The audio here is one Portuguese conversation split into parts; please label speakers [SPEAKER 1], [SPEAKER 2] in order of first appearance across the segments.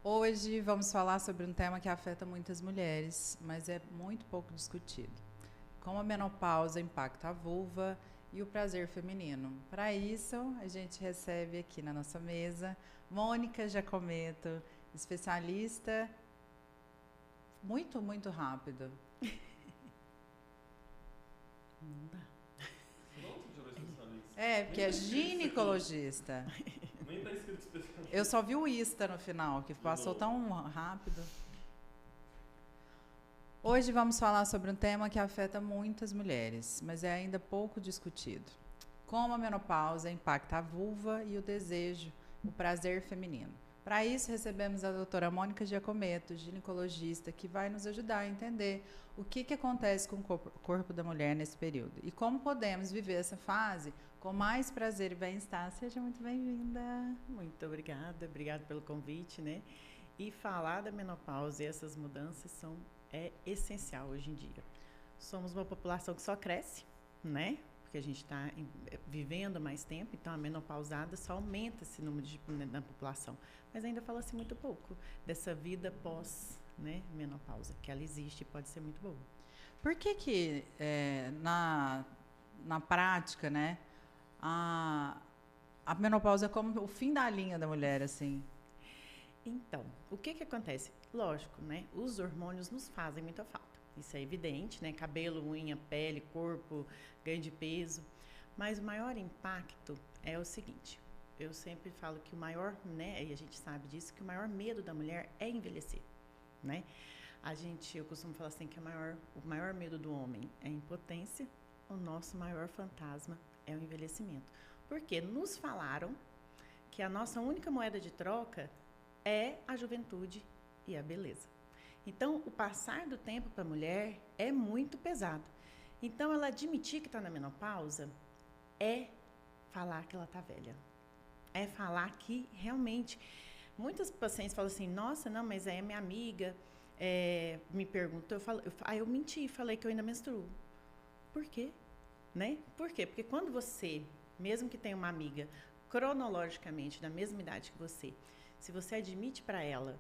[SPEAKER 1] Hoje vamos falar sobre um tema que afeta muitas mulheres, mas é muito pouco discutido. Como a menopausa impacta a vulva e o prazer feminino. Para isso, a gente recebe aqui na nossa mesa Mônica Giacometto, especialista muito rápido.
[SPEAKER 2] Não dá.
[SPEAKER 3] Não, você já vai especialista.
[SPEAKER 1] Porque é ginecologista.
[SPEAKER 3] Nem tá escrito especialista.
[SPEAKER 1] Eu só vi o ISTA no final, que passou tão rápido. Hoje vamos falar sobre um tema que afeta muitas mulheres, mas é ainda pouco discutido. Como a menopausa impacta a vulva e o desejo, o prazer feminino. Para isso, recebemos a doutora Mônica Giacometto, ginecologista, que vai nos ajudar a entender o que acontece com o corpo da mulher nesse período e como podemos viver essa fase com mais prazer e bem-estar. Seja muito bem-vinda.
[SPEAKER 2] Muito obrigada pelo convite, né? E falar da menopausa e essas mudanças é essencial hoje em dia. Somos uma população que só cresce, né? Porque a gente está vivendo mais tempo, então a menopausada só aumenta esse número na população. Mas ainda fala-se muito pouco dessa vida pós, né, menopausa, que ela existe e pode ser muito boa.
[SPEAKER 1] Por que na prática, né, a menopausa é como o fim da linha da mulher, assim?
[SPEAKER 2] Então, o que acontece? Lógico, né, os hormônios nos fazem muita falta. Isso é evidente, né? Cabelo, unha, pele, corpo, ganho de peso. Mas o maior impacto é o seguinte. Eu sempre falo que o maior, né? E a gente sabe disso, que o maior medo da mulher é envelhecer, né? Eu costumo falar assim que o maior medo do homem é a impotência. O nosso maior fantasma é o envelhecimento. Porque nos falaram que a nossa única moeda de troca é a juventude e a beleza. Então, o passar do tempo para a mulher é muito pesado. Então, ela admitir que está na menopausa é falar que ela está velha. É falar que realmente... Muitas pacientes falam assim, nossa, não, mas é minha amiga, me perguntou, eu menti, falei que eu ainda menstruo. Por quê? Né? Por quê? Porque quando você, mesmo que tenha uma amiga cronologicamente da mesma idade que você, se você admite para ela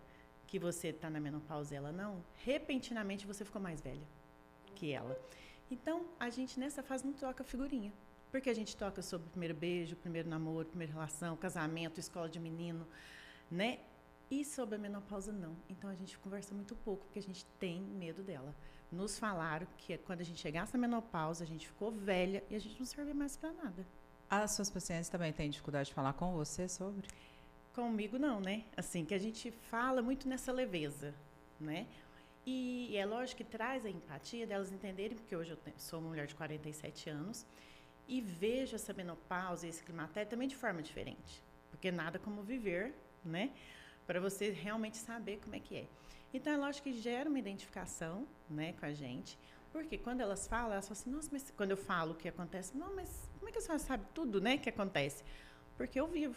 [SPEAKER 2] que você está na menopausa e ela não, repentinamente você ficou mais velha que ela. Então, a gente nessa fase não troca figurinha. Porque a gente toca sobre o primeiro beijo, primeiro namoro, primeira relação, casamento, escola de menino, né? E sobre a menopausa, não. Então, a gente conversa muito pouco, porque a gente tem medo dela. Nos falaram que quando a gente chegasse na menopausa, a gente ficou velha e a gente não servia mais para nada.
[SPEAKER 1] As suas pacientes também têm dificuldade de falar com você sobre?
[SPEAKER 2] Comigo não, né? Assim, que a gente fala muito nessa leveza, né? E é lógico que traz a empatia delas entenderem, porque hoje sou uma mulher de 47 anos e vejo essa menopausa e esse climatério também de forma diferente. Porque nada como viver, né? Para você realmente saber como é que é. Então, é lógico que gera uma identificação, né, com a gente. Porque quando elas falam assim, nossa, mas quando eu falo o que acontece, não, mas como é que a senhora sabe tudo, né, que acontece? Porque eu vivo.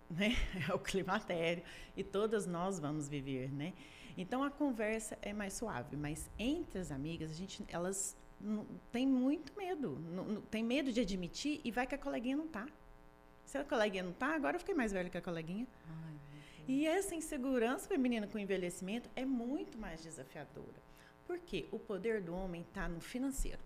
[SPEAKER 2] Né? É o climatério e todas nós vamos viver, né? Então a conversa é mais suave, mas entre as amigas elas têm muito medo, tem medo de admitir e vai que a coleguinha não tá. Se a coleguinha não tá, agora eu fiquei mais velha que a coleguinha.
[SPEAKER 1] Ai,
[SPEAKER 2] e essa insegurança feminina com o envelhecimento é muito mais desafiadora. Por quê? O poder do homem está no financeiro.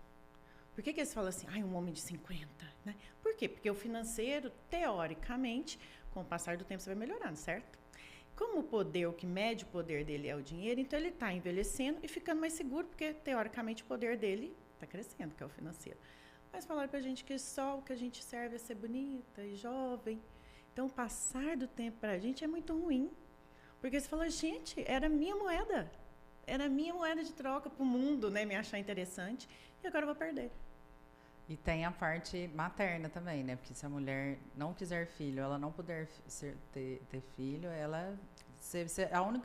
[SPEAKER 2] Por que eles falam assim, um homem de 50? Né? Por quê? Porque o financeiro, teoricamente, com o passar do tempo, você vai melhorando, certo? Como o que mede o poder dele é o dinheiro, então ele está envelhecendo e ficando mais seguro, porque, teoricamente, o poder dele está crescendo, que é o financeiro. Mas falaram para a gente que só o que a gente serve é ser bonita e jovem. Então, o passar do tempo para a gente é muito ruim. Porque você fala, gente, era minha moeda. Era minha moeda de troca para o mundo, né, me achar interessante. E agora eu vou perder.
[SPEAKER 1] E tem a parte materna também, né? Porque se a mulher não quiser filho, ela não puder ter filho, ela...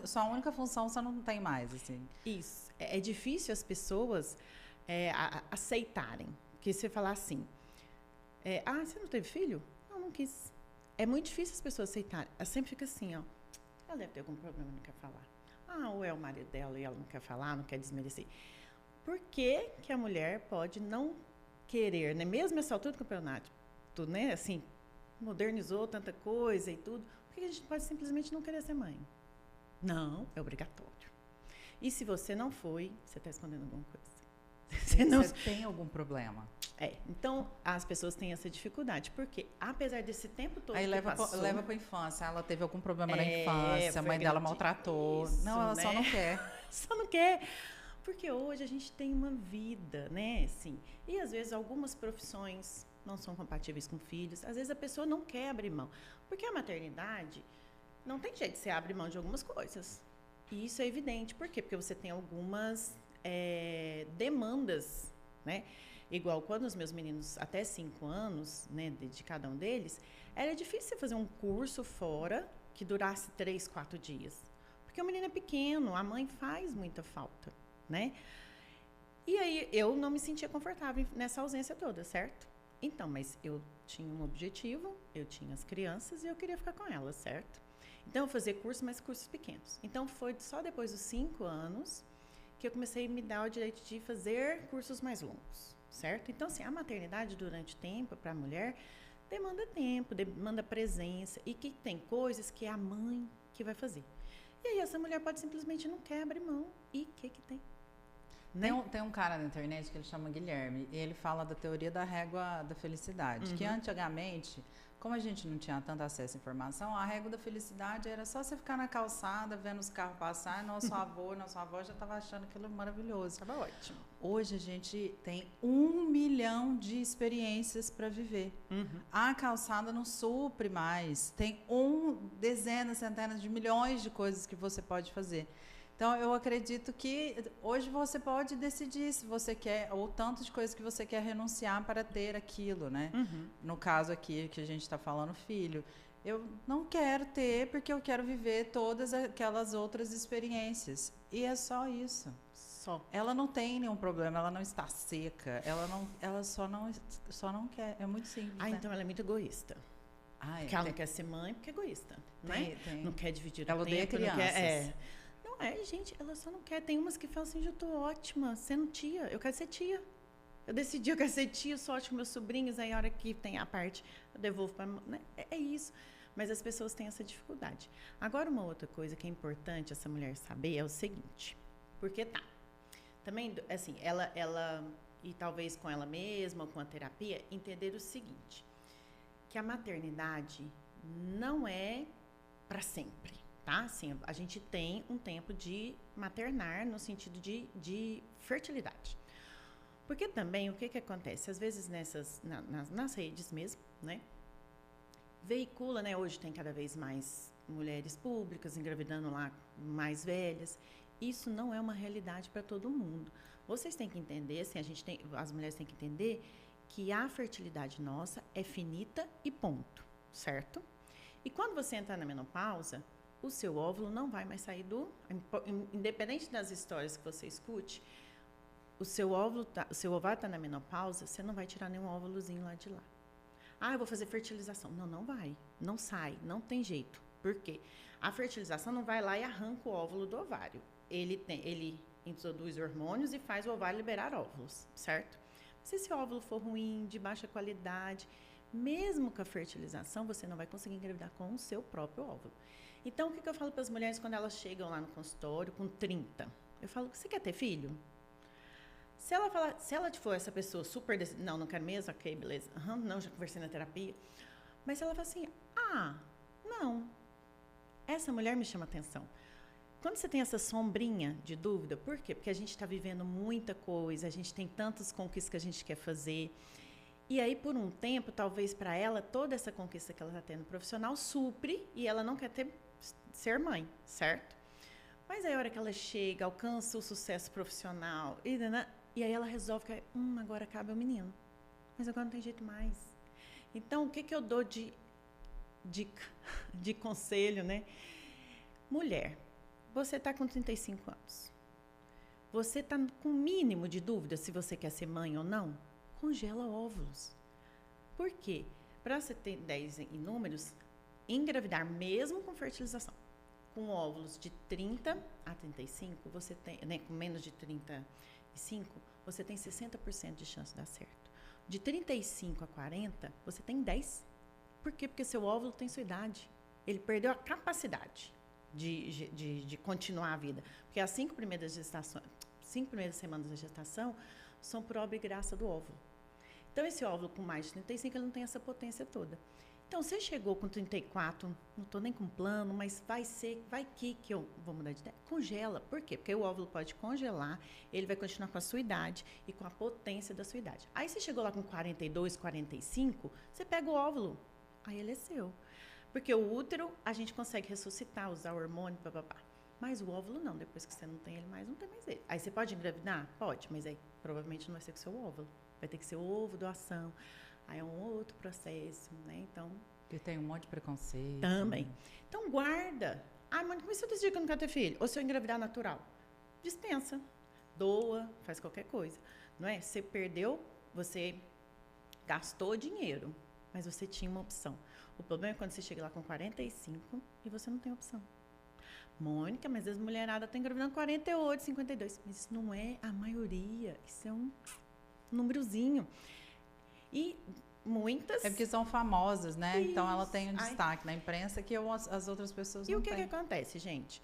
[SPEAKER 1] sua única função você não tem mais, assim.
[SPEAKER 2] Isso. É difícil as pessoas aceitarem. Porque você falar assim, você não teve filho? Não quis. É muito difícil as pessoas aceitarem. Ela sempre fica assim, ó. Ela deve ter algum problema e não quer falar. Ou é o marido dela e ela não quer falar, não quer desmerecer. Por que que a mulher pode não querer, né? Mesmo essa altura do campeonato, tudo, né? Assim, modernizou tanta coisa e tudo. Por que a gente pode simplesmente não querer ser mãe? Não, é obrigatório. E se você não foi, você está escondendo alguma coisa.
[SPEAKER 1] Você tem algum problema.
[SPEAKER 2] Então as pessoas têm essa dificuldade, porque apesar desse tempo todo
[SPEAKER 1] aí
[SPEAKER 2] que
[SPEAKER 1] leva
[SPEAKER 2] passou,
[SPEAKER 1] leva para infância, ela teve algum problema na infância, a mãe dela maltratou.
[SPEAKER 2] Isso,
[SPEAKER 1] não, ela
[SPEAKER 2] né?
[SPEAKER 1] só não quer.
[SPEAKER 2] Só não quer. Porque hoje a gente tem uma vida, né? Assim, e às vezes algumas profissões não são compatíveis com filhos. Às vezes a pessoa não quer abrir mão. Porque a maternidade não tem jeito de você abrir mão de algumas coisas. E isso é evidente. Por quê? Porque você tem algumas demandas, né? Igual quando os meus meninos, até 5 anos, né, de cada um deles, era difícil você fazer um curso fora que durasse 3, 4 dias. Porque o menino é pequeno, a mãe faz muita falta, né? E aí eu não me sentia confortável nessa ausência toda, certo? Então, mas eu tinha um objetivo, eu tinha as crianças e eu queria ficar com elas, certo? Então, eu fazia curso, mas cursos pequenos. Então, foi só depois dos 5 anos que eu comecei a me dar o direito de fazer cursos mais longos, certo? Então, assim, a maternidade durante o tempo para a mulher demanda tempo, demanda presença e que tem coisas que é a mãe que vai fazer. E aí essa mulher pode simplesmente não quer abrir mão. E o que tem? Né?
[SPEAKER 1] Tem um cara na internet que ele chama Guilherme e ele fala da teoria da régua da felicidade, que antigamente, como a gente não tinha tanto acesso à informação, a régua da felicidade era só você ficar na calçada, vendo os carros passar, e nossa avó já estava achando aquilo maravilhoso.
[SPEAKER 2] Estava ótimo.
[SPEAKER 1] Hoje a gente tem 1 milhão de experiências para viver. A calçada não supre mais. Tem dezenas, centenas de milhões de coisas que você pode fazer. Então, eu acredito que hoje você pode decidir se você quer, ou tanto de coisas que você quer renunciar para ter aquilo, né? No caso aqui, que a gente está falando, filho. Eu não quero ter porque eu quero viver todas aquelas outras experiências. E é só isso.
[SPEAKER 2] Só.
[SPEAKER 1] Ela não tem nenhum problema, ela não está seca, ela só não quer. É muito simples.
[SPEAKER 2] Ah,
[SPEAKER 1] né?
[SPEAKER 2] então ela é muito egoísta. Porque ela não quer ser mãe porque é egoísta. Né?
[SPEAKER 1] Tem.
[SPEAKER 2] Não quer dividir o
[SPEAKER 1] Ela odeia
[SPEAKER 2] tempo, não
[SPEAKER 1] crianças.
[SPEAKER 2] quer. Não é, gente, ela só não quer. Tem umas que falam assim, eu tô ótima sendo tia, eu quero ser tia. Eu decidi, eu quero ser tia, sou ótima com meus sobrinhos, aí a hora que tem a parte, eu devolvo para... Né? É isso. Mas as pessoas têm essa dificuldade. Agora, uma outra coisa que é importante essa mulher saber é o seguinte, porque também, assim, ela e talvez com ela mesma, ou com a terapia, entender o seguinte, que a maternidade não é para sempre. Tá? Assim, a gente tem um tempo de maternar no sentido de fertilidade. Porque também, o que acontece? Às vezes nas redes mesmo, né? Veicula, né? Hoje tem cada vez mais mulheres públicas engravidando lá mais velhas. Isso não é uma realidade para todo mundo. Vocês têm que entender, assim, as mulheres têm que entender que a fertilidade nossa é finita e ponto, certo? E quando você entrar na menopausa, o seu óvulo não vai mais sair independente das histórias que você escute, o seu ovário está na menopausa, você não vai tirar nenhum óvulozinho lá de lá. Ah, eu vou fazer fertilização. Não vai. Não sai, não tem jeito. Por quê? A fertilização não vai lá e arranca o óvulo do ovário. Ele introduz hormônios e faz o ovário liberar óvulos, certo? Se esse óvulo for ruim, de baixa qualidade, mesmo com a fertilização, você não vai conseguir engravidar com o seu próprio óvulo. Então, o que eu falo para as mulheres quando elas chegam lá no consultório com 30? Eu falo, você quer ter filho? Se ela for essa pessoa super... Não quero mesmo? Ok, beleza. Não, já conversei na terapia. Mas se ela fala assim, não. Essa mulher me chama atenção. Quando você tem essa sombrinha de dúvida, por quê? Porque a gente está vivendo muita coisa, a gente tem tantas conquistas que a gente quer fazer. E aí, por um tempo, talvez para ela, toda essa conquista que ela está tendo profissional supre e ela não quer ser mãe, certo? Mas aí, a hora que ela chega, alcança o sucesso profissional, e aí ela resolve que agora cabe ao menino. Mas agora não tem jeito mais. Então, o que eu dou de conselho, né? Mulher, você está com 35 anos. Você está com o mínimo de dúvida se você quer ser mãe ou não? Congela óvulos. Por quê? Para você ter 10 em números, engravidar mesmo com fertilização, com óvulos de 30 a 35, você tem, né, com menos de 35, você tem 60% de chance de dar certo. De 35 a 40, você tem 10. Por quê? Porque seu óvulo tem sua idade. Ele perdeu a capacidade. de continuar a vida. Porque as 5 primeiras semanas da gestação são por obra e graça do óvulo. Então, esse óvulo com mais de 35, ele não tem essa potência toda. Então, você chegou com 34, não estou nem com plano, mas vai que eu vou mudar de ideia. Congela. Por quê? Porque o óvulo pode congelar, ele vai continuar com a sua idade e com a potência da sua idade. Aí, você chegou lá com 42, 45, você pega o óvulo, aí ele é seu. Porque o útero, a gente consegue ressuscitar, usar hormônio, papapá. Mas o óvulo não, depois que você não tem ele mais, não tem mais ele. Aí, você pode engravidar? Pode, mas aí provavelmente não vai ser com o seu óvulo. Vai ter que ser o ovo, doação. Aí é um outro processo, né? Então...
[SPEAKER 1] E tem um monte de preconceito.
[SPEAKER 2] Também. Então, guarda. Ah, mas como se eu decidir que eu não quero ter filho? Ou se eu engravidar natural? Dispensa. Doa, faz qualquer coisa. Não é? Você perdeu, você gastou dinheiro, mas você tinha uma opção. O problema é quando você chega lá com 45 e você não tem opção. Mônica, mas as mulheradas estão engravidando 48, 52. Mas isso não é a maioria. Isso é um númerozinho. E muitas...
[SPEAKER 1] É porque são famosas, né?
[SPEAKER 2] Isso.
[SPEAKER 1] Então, ela tem um destaque na imprensa que as outras pessoas
[SPEAKER 2] não têm. E o que acontece, gente?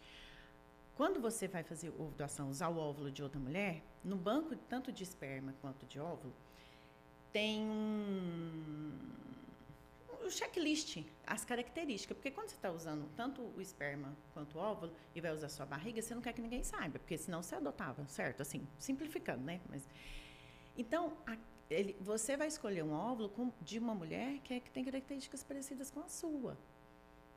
[SPEAKER 2] Quando você vai fazer doação, usar o óvulo de outra mulher, no banco, tanto de esperma quanto de óvulo, tem um checklist, as características. Porque quando você está usando tanto o esperma quanto o óvulo e vai usar a sua barriga, você não quer que ninguém saiba, porque senão você adotava, certo? Assim, simplificando, né? Mas, então, você vai escolher um óvulo de uma mulher que tem características parecidas com a sua,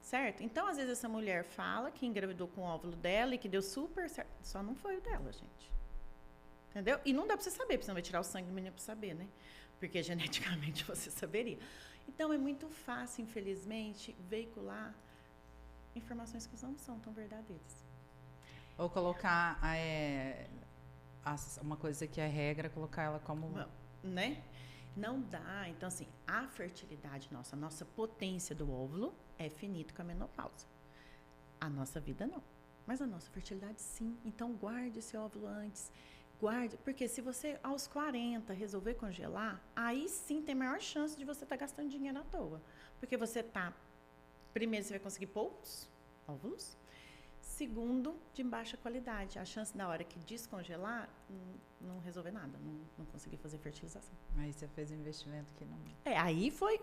[SPEAKER 2] certo? Então, às vezes, essa mulher fala que engravidou com o óvulo dela e que deu super certo. Só não foi o dela, gente. Entendeu? E não dá para você saber, porque você não vai tirar o sangue do menino para saber, né? Porque geneticamente você saberia. Então, é muito fácil, infelizmente, veicular informações que não são tão verdadeiras.
[SPEAKER 1] Ou colocar uma coisa que é regra, colocar ela como...
[SPEAKER 2] Né? Não dá. Então, assim, a fertilidade nossa, a nossa potência do óvulo é finita com a menopausa. A nossa vida, não. Mas a nossa fertilidade, sim. Então, guarde esse óvulo antes. Guarde, porque se você, aos 40, resolver congelar, aí sim tem maior chance de você estar gastando dinheiro à toa. Porque você primeiro, você vai conseguir poucos óvulos. Segundo, de baixa qualidade. A chance na hora que descongelar, não resolver nada, não conseguir fazer fertilização.
[SPEAKER 1] Aí você fez um investimento que não...
[SPEAKER 2] Aí foi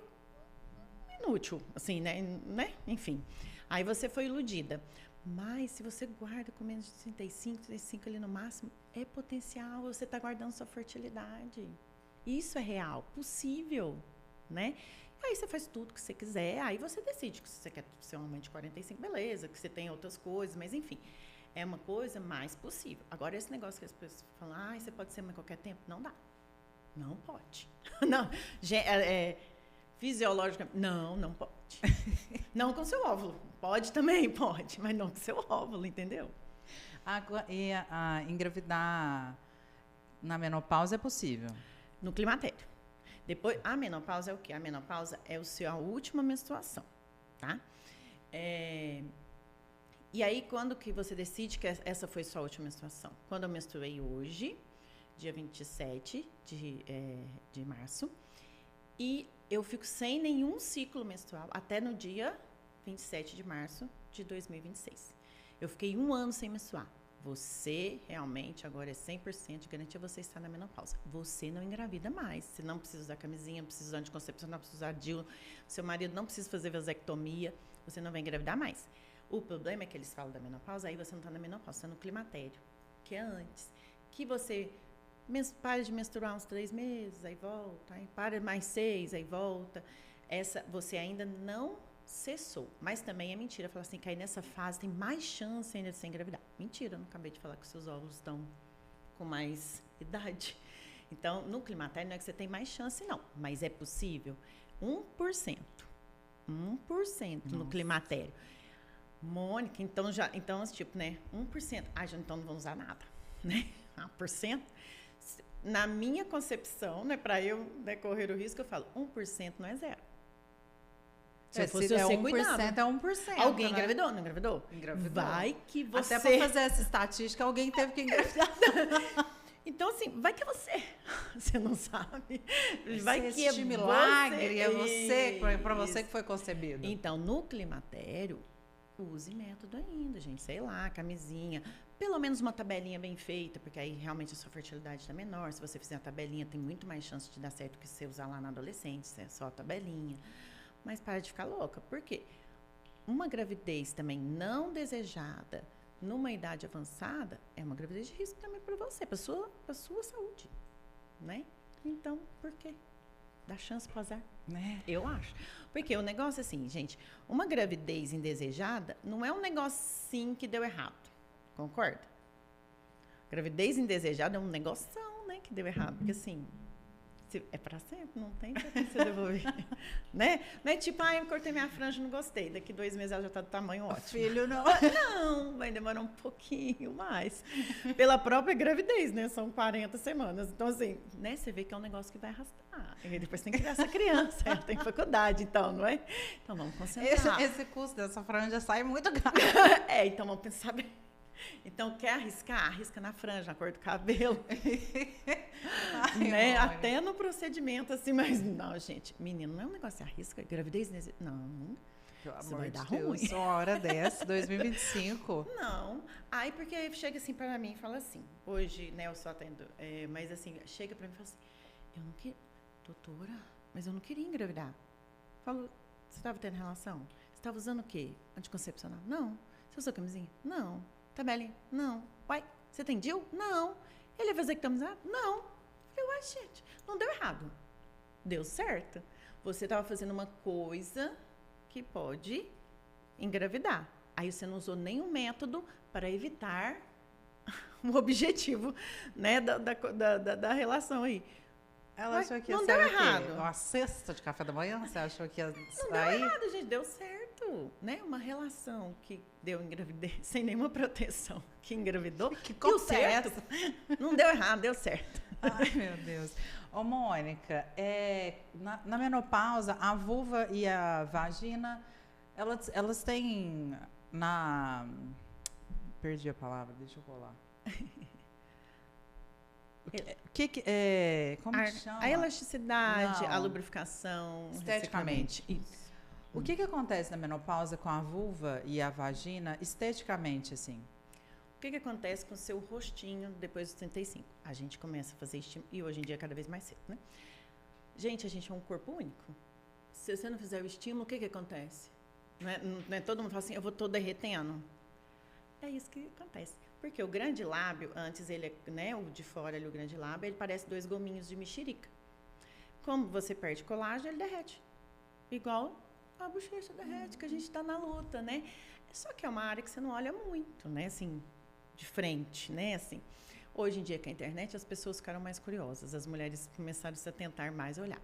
[SPEAKER 2] inútil, assim, né? Enfim, aí você foi iludida. Mas se você guarda com menos de 35 ali no máximo, é potencial, você está guardando sua fertilidade. Isso é real, possível, né? Aí você faz tudo que você quiser, aí você decide que você quer ser uma mãe de 45, beleza, que você tem outras coisas, mas enfim, é uma coisa mais possível. Agora, esse negócio que as pessoas falam, você pode ser mãe a qualquer tempo, não dá. Não pode. Não, fisiologicamente, não pode. Não com seu óvulo. Pode também, pode, mas não com seu óvulo, entendeu?
[SPEAKER 1] E engravidar na menopausa é possível?
[SPEAKER 2] No climatério. Depois, a menopausa é o quê? A menopausa é a última menstruação, tá? E aí, quando que você decide que essa foi sua última menstruação? Quando eu menstruei hoje, dia 27 de março, e eu fico sem nenhum ciclo menstrual até no dia 27 de março de 2026. Eu fiquei 1 ano sem menstruar. Você realmente agora é 100% de garantia, você está na menopausa. Você não engravida mais. Você não precisa usar camisinha, não precisa usar anticoncepção, não precisa usar DIU. Seu marido não precisa fazer vasectomia. Você não vai engravidar mais. O problema é que eles falam da menopausa, aí você não está na menopausa, você está no climatério, que é antes. Que você para de menstruar uns 3 meses, aí volta, aí para mais 6, aí volta. Você ainda não cessou. Mas também é mentira falar assim, que aí nessa fase tem mais chance ainda de você engravidar. Mentira, eu não acabei de falar que seus óvulos estão com mais idade. Então, no climatério não é que você tem mais chance, não. Mas é possível. 1%. 1% no climatério. Mônica, então, tipo, né? 1%. Já então não vamos usar nada, né? 1%. Na minha concepção, né, para eu correr o risco, eu falo, 1% não é zero.
[SPEAKER 1] Se fosse você 1%, cuidava. É 1%.
[SPEAKER 2] Alguém, né?
[SPEAKER 1] Engravidou?
[SPEAKER 2] Não engravidou?
[SPEAKER 1] Engravidou.
[SPEAKER 2] Vai que você...
[SPEAKER 1] Até para fazer essa estatística, alguém teve que engravidar.
[SPEAKER 2] Então, assim, vai que é você. Você não sabe. Vai que
[SPEAKER 1] este milagre é você, para você que foi concebido.
[SPEAKER 2] Então, no climatério, use método ainda, gente. Sei lá, camisinha. Pelo menos uma tabelinha bem feita, porque aí realmente a sua fertilidade está menor. Se você fizer a tabelinha, tem muito mais chance de dar certo que se você usar lá na adolescente, se é só a tabelinha. Mas para de ficar louca. Por quê? Uma gravidez também não desejada numa idade avançada é uma gravidez de risco também para você, para sua saúde, né? Então, por quê? Dá chance para azar.
[SPEAKER 1] Né?
[SPEAKER 2] Eu acho. Porque o negócio é assim, gente, uma gravidez indesejada não é um negocinho que deu errado. Concorda? Gravidez indesejada é um negoção, né, que deu errado. Porque assim, é pra sempre, não tem pra você devolver. Né? Não é tipo, eu cortei minha franja e não gostei. Daqui 2 meses ela já tá do tamanho ótimo.
[SPEAKER 1] Filho, não.
[SPEAKER 2] Não, vai demorar um pouquinho mais. Pela própria gravidez, né? São 40 semanas. Então, assim, né? Você vê que é um negócio que vai arrastar. E depois tem que criar essa criança. Ela tem faculdade, então, não é? Então, vamos concentrar.
[SPEAKER 1] Esse custo dessa franja sai muito caro.
[SPEAKER 2] Então vamos pensar bem. Então, quer arriscar? Arrisca na franja, na cor do cabelo.
[SPEAKER 1] Ai,
[SPEAKER 2] né?
[SPEAKER 1] olha.
[SPEAKER 2] Até no procedimento, assim, mas não, gente. Menino, não é um negócio, arrisca. Gravidez, não.
[SPEAKER 1] Pelo
[SPEAKER 2] Isso
[SPEAKER 1] amor
[SPEAKER 2] vai
[SPEAKER 1] de
[SPEAKER 2] dar
[SPEAKER 1] Deus,
[SPEAKER 2] ruim.
[SPEAKER 1] uma hora dessa, 2025.
[SPEAKER 2] Não. Aí, porque chega assim pra mim e fala assim, hoje, né, eu só atendo, mas assim, chega pra mim e fala assim, eu não queria, doutora, mas eu não queria engravidar. Falo, você estava tendo relação? Você estava usando o quê? Anticoncepcional? Não. Você usou camisinha? Não. Tabelinha? Não. Uai, você tem DIU? Não. Ele ia vasectomizar? Não. Falei, uai, gente, não deu errado. Deu certo. Você estava fazendo uma coisa que pode engravidar. Aí você não usou nenhum método para evitar o objetivo, né, da relação aí.
[SPEAKER 1] Ela
[SPEAKER 2] Mas
[SPEAKER 1] achou que ia
[SPEAKER 2] não
[SPEAKER 1] ser
[SPEAKER 2] deu
[SPEAKER 1] o quê?
[SPEAKER 2] errado.
[SPEAKER 1] Uma cesta de café da manhã? Você achou que ia
[SPEAKER 2] Não deu
[SPEAKER 1] sair?
[SPEAKER 2] errado, gente, deu certo, né? Uma relação que deu engravidez sem nenhuma proteção, que engravidou,
[SPEAKER 1] Que
[SPEAKER 2] deu
[SPEAKER 1] conta é
[SPEAKER 2] certo. Não deu errado, deu certo.
[SPEAKER 1] Ai, meu Deus. Ô, Mônica, na menopausa, a vulva e a vagina, elas têm Perdi a palavra, deixa eu colar. Como que chama?
[SPEAKER 2] A elasticidade,
[SPEAKER 1] Não.
[SPEAKER 2] a lubrificação,
[SPEAKER 1] Esteticamente.
[SPEAKER 2] Isso.
[SPEAKER 1] O que acontece na menopausa com a vulva e a vagina, esteticamente, assim?
[SPEAKER 2] O que acontece com o seu rostinho depois dos 35? A gente começa a fazer estímulo, e hoje em dia é cada vez mais cedo, né? Gente, a gente é um corpo único. Se você não fizer o estímulo, o que acontece? Não é todo mundo fala assim, eu vou tô derretendo. É isso que acontece. Porque o grande lábio, antes ele, né, o de fora ali, o grande lábio, ele parece 2 gominhos de mexerica. Como você perde colágeno, ele derrete. Igual a bochecha derrete, que a gente está na luta, né? Só que é uma área que você não olha muito, né? Assim, de frente, né? Assim, hoje em dia, com a internet, as pessoas ficaram mais curiosas. As mulheres começaram a se atentar mais a olhar.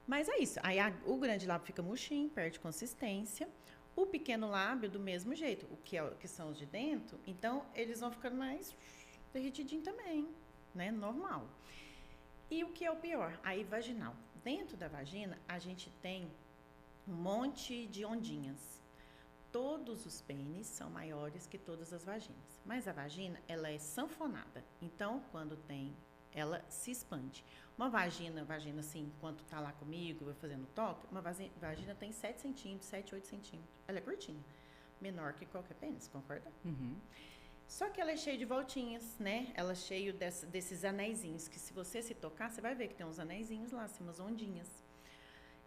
[SPEAKER 2] Mas é isso. Aí o grande lábio fica murchinho, perde consistência. O pequeno lábio, do mesmo jeito, que são os de dentro, então eles vão ficando mais derretidinho também, né? Normal. E o que é o pior? Aí, vaginal. Dentro da vagina, a gente tem um monte de ondinhas. Todos os pênis são maiores que todas as vaginas. Mas a vagina, ela é sanfonada. Então, quando tem, ela se expande. Uma vagina assim, enquanto tá lá comigo, vai fazendo toque, uma vagina tem 7 centímetros, 7, 8 centímetros. Ela é curtinha. Menor que qualquer pênis, concorda?
[SPEAKER 1] Uhum.
[SPEAKER 2] Só que ela é cheia de voltinhas, né? Ela é cheia desses anéisinhos, que se você se tocar, você vai ver que tem uns anéisinhos lá, assim, umas ondinhas.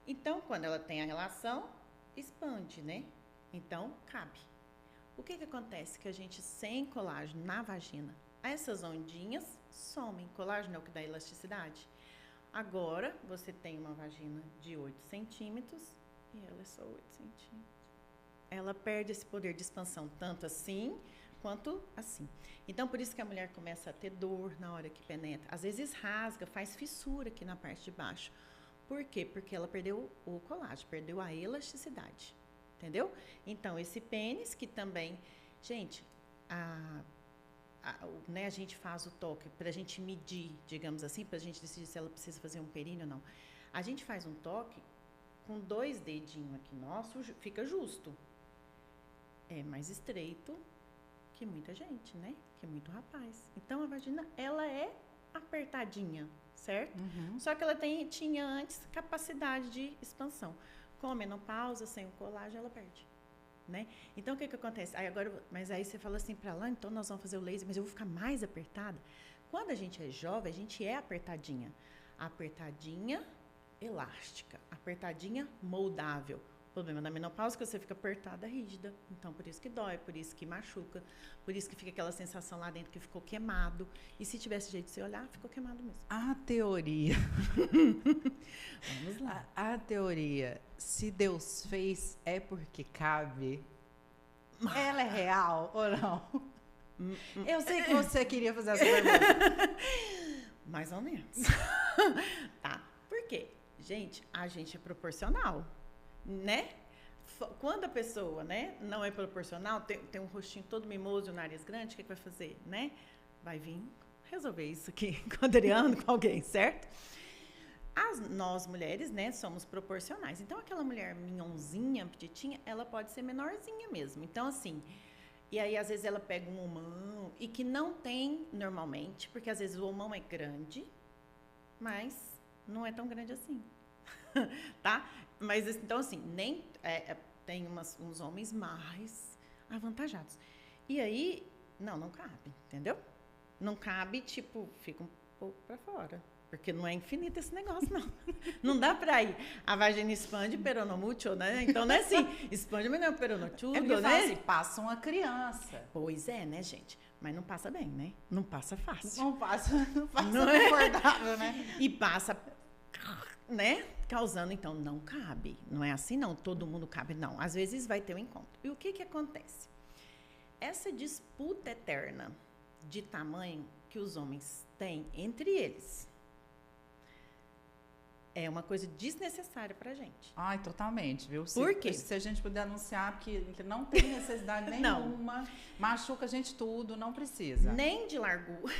[SPEAKER 2] Então, quando ela tem a relação, expande, né? Então, cabe. O que acontece? Que a gente, sem colágeno na vagina, essas ondinhas somem. Colágeno é o que dá elasticidade. Agora, você tem uma vagina de 8 centímetros e ela é só 8 centímetros. Ela perde esse poder de expansão, tanto assim quanto assim. Então, por isso que a mulher começa a ter dor na hora que penetra. Às vezes rasga, faz fissura aqui na parte de baixo. Por quê? Porque ela perdeu o colágeno, perdeu a elasticidade. Entendeu? Então, esse pênis que também... Gente, né, a gente faz o toque para a gente medir, digamos assim, para a gente decidir se ela precisa fazer um períneo ou não. A gente faz um toque com 2 dedinhos aqui nosso, fica justo. É mais estreito que muita gente, né? Que muito rapaz. Então, a vagina, ela é apertadinha, certo?
[SPEAKER 1] Uhum.
[SPEAKER 2] Só que ela tinha antes capacidade de expansão. Com a menopausa, sem o colágeno, ela perde. né? Então, o que acontece? Mas aí você fala assim para ela, então nós vamos fazer o laser, mas eu vou ficar mais apertada. Quando a gente é jovem, a gente é apertadinha. Apertadinha elástica, apertadinha moldável. O problema da menopausa é que você fica apertada, rígida. Então, por isso que dói, por isso que machuca, por isso que fica aquela sensação lá dentro que ficou queimado. E se tivesse jeito de você olhar, ficou queimado mesmo.
[SPEAKER 1] A teoria.
[SPEAKER 2] Vamos lá.
[SPEAKER 1] A teoria, se Deus fez, é porque cabe. Ela é real ou não? Eu sei que você queria fazer essa pergunta.
[SPEAKER 2] Mais ou menos. Tá. Por quê? Gente, a gente é proporcional. Né? Quando a pessoa, né, não é proporcional, tem um rostinho todo mimoso e um nariz grande, o que vai fazer, né? Vai vir resolver isso aqui com o Adriano, com alguém, certo? Nós mulheres, né, somos proporcionais. Então, aquela mulher minhonzinha, petitinha, ela pode ser menorzinha mesmo. Então, assim, e aí às vezes ela pega um homão e que não tem normalmente, porque às vezes o homão é grande, mas não é tão grande assim. Tá? Mas, então, assim, nem tem uns homens mais avantajados. E aí, não cabe, entendeu? Não cabe, tipo, fica um pouco pra fora. Porque não é infinito esse negócio, não. Não dá pra ir. A vagina expande peronomútil, né? Então, não é assim, expande, mas não é peronotudo,
[SPEAKER 1] É porque
[SPEAKER 2] né?
[SPEAKER 1] assim, passa uma criança.
[SPEAKER 2] Pois é, né, gente? Mas não passa bem, né? Não passa fácil.
[SPEAKER 1] Não passa
[SPEAKER 2] Não é?
[SPEAKER 1] confortável, né?
[SPEAKER 2] E passa, né? Causando, então, não cabe. Não é assim, não. Todo mundo cabe, não. Às vezes vai ter um encontro. E o que acontece? Essa disputa eterna de tamanho que os homens têm entre eles é uma coisa desnecessária pra gente.
[SPEAKER 1] Ai, totalmente, viu?
[SPEAKER 2] Por quê?
[SPEAKER 1] Se a gente puder anunciar que não tem necessidade nenhuma, machuca a gente tudo, não precisa.
[SPEAKER 2] Nem de largura.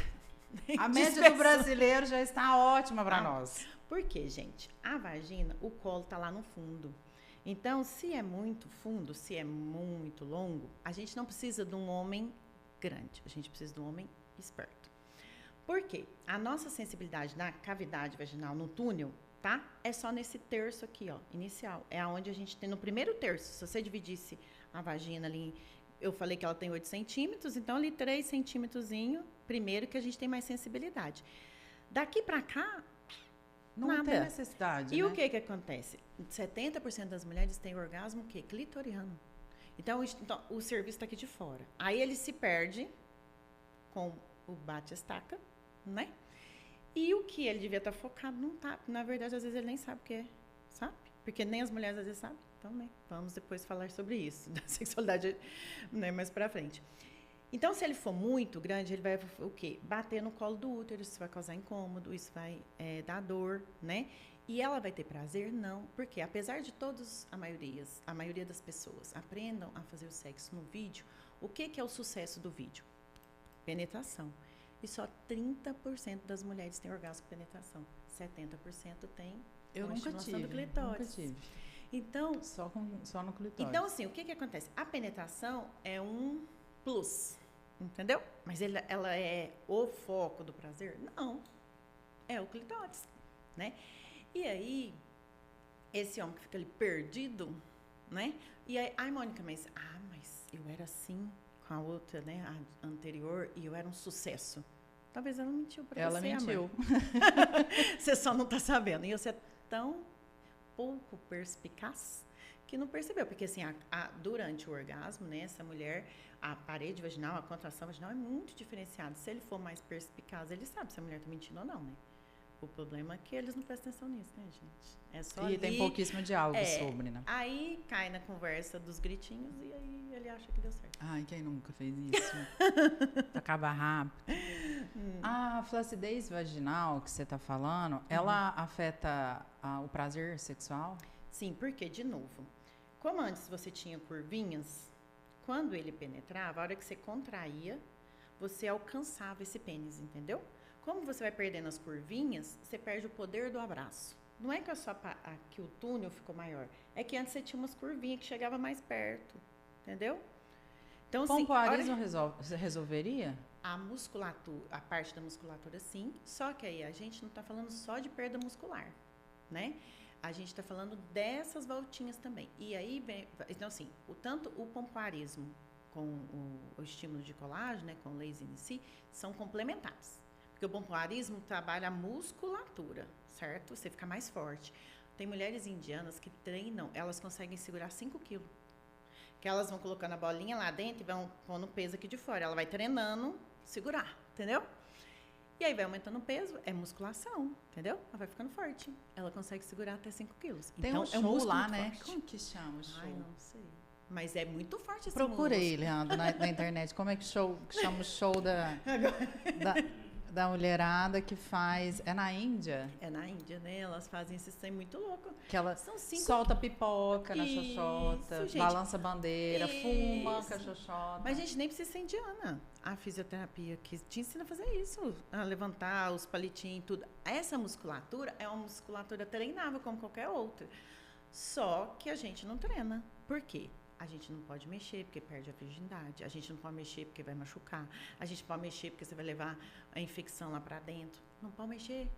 [SPEAKER 1] A média do brasileiro já está ótima para nós.
[SPEAKER 2] Por quê, gente? A vagina, o colo tá lá no fundo. Então, se é muito fundo, se é muito longo, a gente não precisa de um homem grande. A gente precisa de um homem esperto. Por quê? A nossa sensibilidade na cavidade vaginal, no túnel, tá? É só nesse terço aqui, ó, inicial. É aonde a gente tem, no primeiro terço. Se você dividisse a vagina ali, eu falei que ela tem 8 centímetros, então ali 3 centímetrozinho, primeiro que a gente tem mais sensibilidade. Daqui pra cá,
[SPEAKER 1] Não
[SPEAKER 2] nada.
[SPEAKER 1] tem necessidade,
[SPEAKER 2] E
[SPEAKER 1] né?
[SPEAKER 2] o que acontece? 70% das mulheres têm orgasmo o quê? Clitoriano. Então, o serviço está aqui de fora. Aí ele se perde com o bate-estaca, né? E o que ele devia estar focado não tá. Na verdade, às vezes ele nem sabe o que é, sabe? Porque nem as mulheres às vezes sabem. Então, né? Vamos depois falar sobre isso, da sexualidade, né, mais pra frente. Então, se ele for muito grande, ele vai o quê? Bater no colo do útero, isso vai causar incômodo, isso vai dar dor, né? E ela vai ter prazer? Não. Porque apesar de todos, a maioria das pessoas aprendam a fazer o sexo no vídeo, o que é o sucesso do vídeo? Penetração. E só 30% das mulheres têm orgasmo com penetração. 70% tem
[SPEAKER 1] Eu nunca
[SPEAKER 2] estimulação do
[SPEAKER 1] tive.
[SPEAKER 2] clitóris.
[SPEAKER 1] Nunca tive.
[SPEAKER 2] Então,
[SPEAKER 1] Só no clitóris.
[SPEAKER 2] então, assim, o que acontece? A penetração é um plus, entendeu? Mas ela é o foco do prazer? Não. É o clitóris, né? E aí, esse homem que fica ali perdido, né? E aí, ai, Mônica, mas eu era assim com a outra, né? A anterior, e eu era um sucesso. Talvez ela mentiu pra
[SPEAKER 1] Ela
[SPEAKER 2] você,
[SPEAKER 1] mentiu.
[SPEAKER 2] amor. Você só não tá sabendo. E você é tão pouco perspicaz que não percebeu. Porque, assim, durante o orgasmo, né? Essa mulher, a parede vaginal, a contração vaginal é muito diferenciada. Se ele for mais perspicaz, ele sabe se a mulher tá mentindo ou não, né? O problema é que eles não prestam atenção nisso, né, gente? É só
[SPEAKER 1] E tem pouquíssimo diálogo sobre, né?
[SPEAKER 2] Aí cai na conversa dos gritinhos e aí ele acha que deu certo.
[SPEAKER 1] Ai, quem nunca fez isso? Acaba rápido. A flacidez vaginal que você está falando, ela afeta o prazer sexual?
[SPEAKER 2] Sim, porque, de novo, como antes você tinha curvinhas, quando ele penetrava, a hora que você contraía, você alcançava esse pênis, entendeu? Como você vai perdendo as curvinhas, você perde o poder do abraço. Não é que que o túnel ficou maior, é que antes você tinha umas curvinhas que chegava mais perto, entendeu? Então, assim,
[SPEAKER 1] Pompoarismo resolveria?
[SPEAKER 2] a musculatura, a parte da musculatura, sim, só que aí a gente não está falando só de perda muscular, né? a gente está falando dessas voltinhas também. E aí, então assim, tanto o pompoarismo com o estímulo de colágeno, né, com o laser em si, são complementares. Porque o pompoarismo trabalha a musculatura, certo? Você fica mais forte. Tem mulheres indianas que treinam, elas conseguem segurar 5 quilos. Que elas vão colocando a bolinha lá dentro e vão pondo o peso aqui de fora. Ela vai treinando segurar, entendeu? E aí vai aumentando o peso, é musculação, entendeu? Ela vai ficando forte. Ela consegue segurar até 5 quilos.
[SPEAKER 1] Tem
[SPEAKER 2] então,
[SPEAKER 1] um show
[SPEAKER 2] músculo
[SPEAKER 1] lá,
[SPEAKER 2] muito
[SPEAKER 1] né?
[SPEAKER 2] forte.
[SPEAKER 1] Como que chama o show?
[SPEAKER 2] Ai, não sei. Mas é muito forte esse
[SPEAKER 1] Procurei,
[SPEAKER 2] músculo.
[SPEAKER 1] Leandro, na internet. Como é que chama o show da mulherada que faz... É na Índia?
[SPEAKER 2] É na Índia, né? Elas fazem esse trem muito louco.
[SPEAKER 1] Que ela
[SPEAKER 2] São 5
[SPEAKER 1] solta pipoca na
[SPEAKER 2] Isso,
[SPEAKER 1] xoxota,
[SPEAKER 2] gente.
[SPEAKER 1] balança a bandeira, fuma
[SPEAKER 2] Isso.
[SPEAKER 1] com a xoxota.
[SPEAKER 2] Mas a gente nem precisa ser indiana. A fisioterapia que te ensina a fazer isso. A levantar os palitinhos e tudo. Essa musculatura é uma musculatura treinável como qualquer outra. Só que a gente não treina. Por quê? A gente não pode mexer porque perde a virgindade. A gente não pode mexer porque vai machucar. A gente não pode mexer porque você vai levar a infecção lá para dentro. Não pode mexer.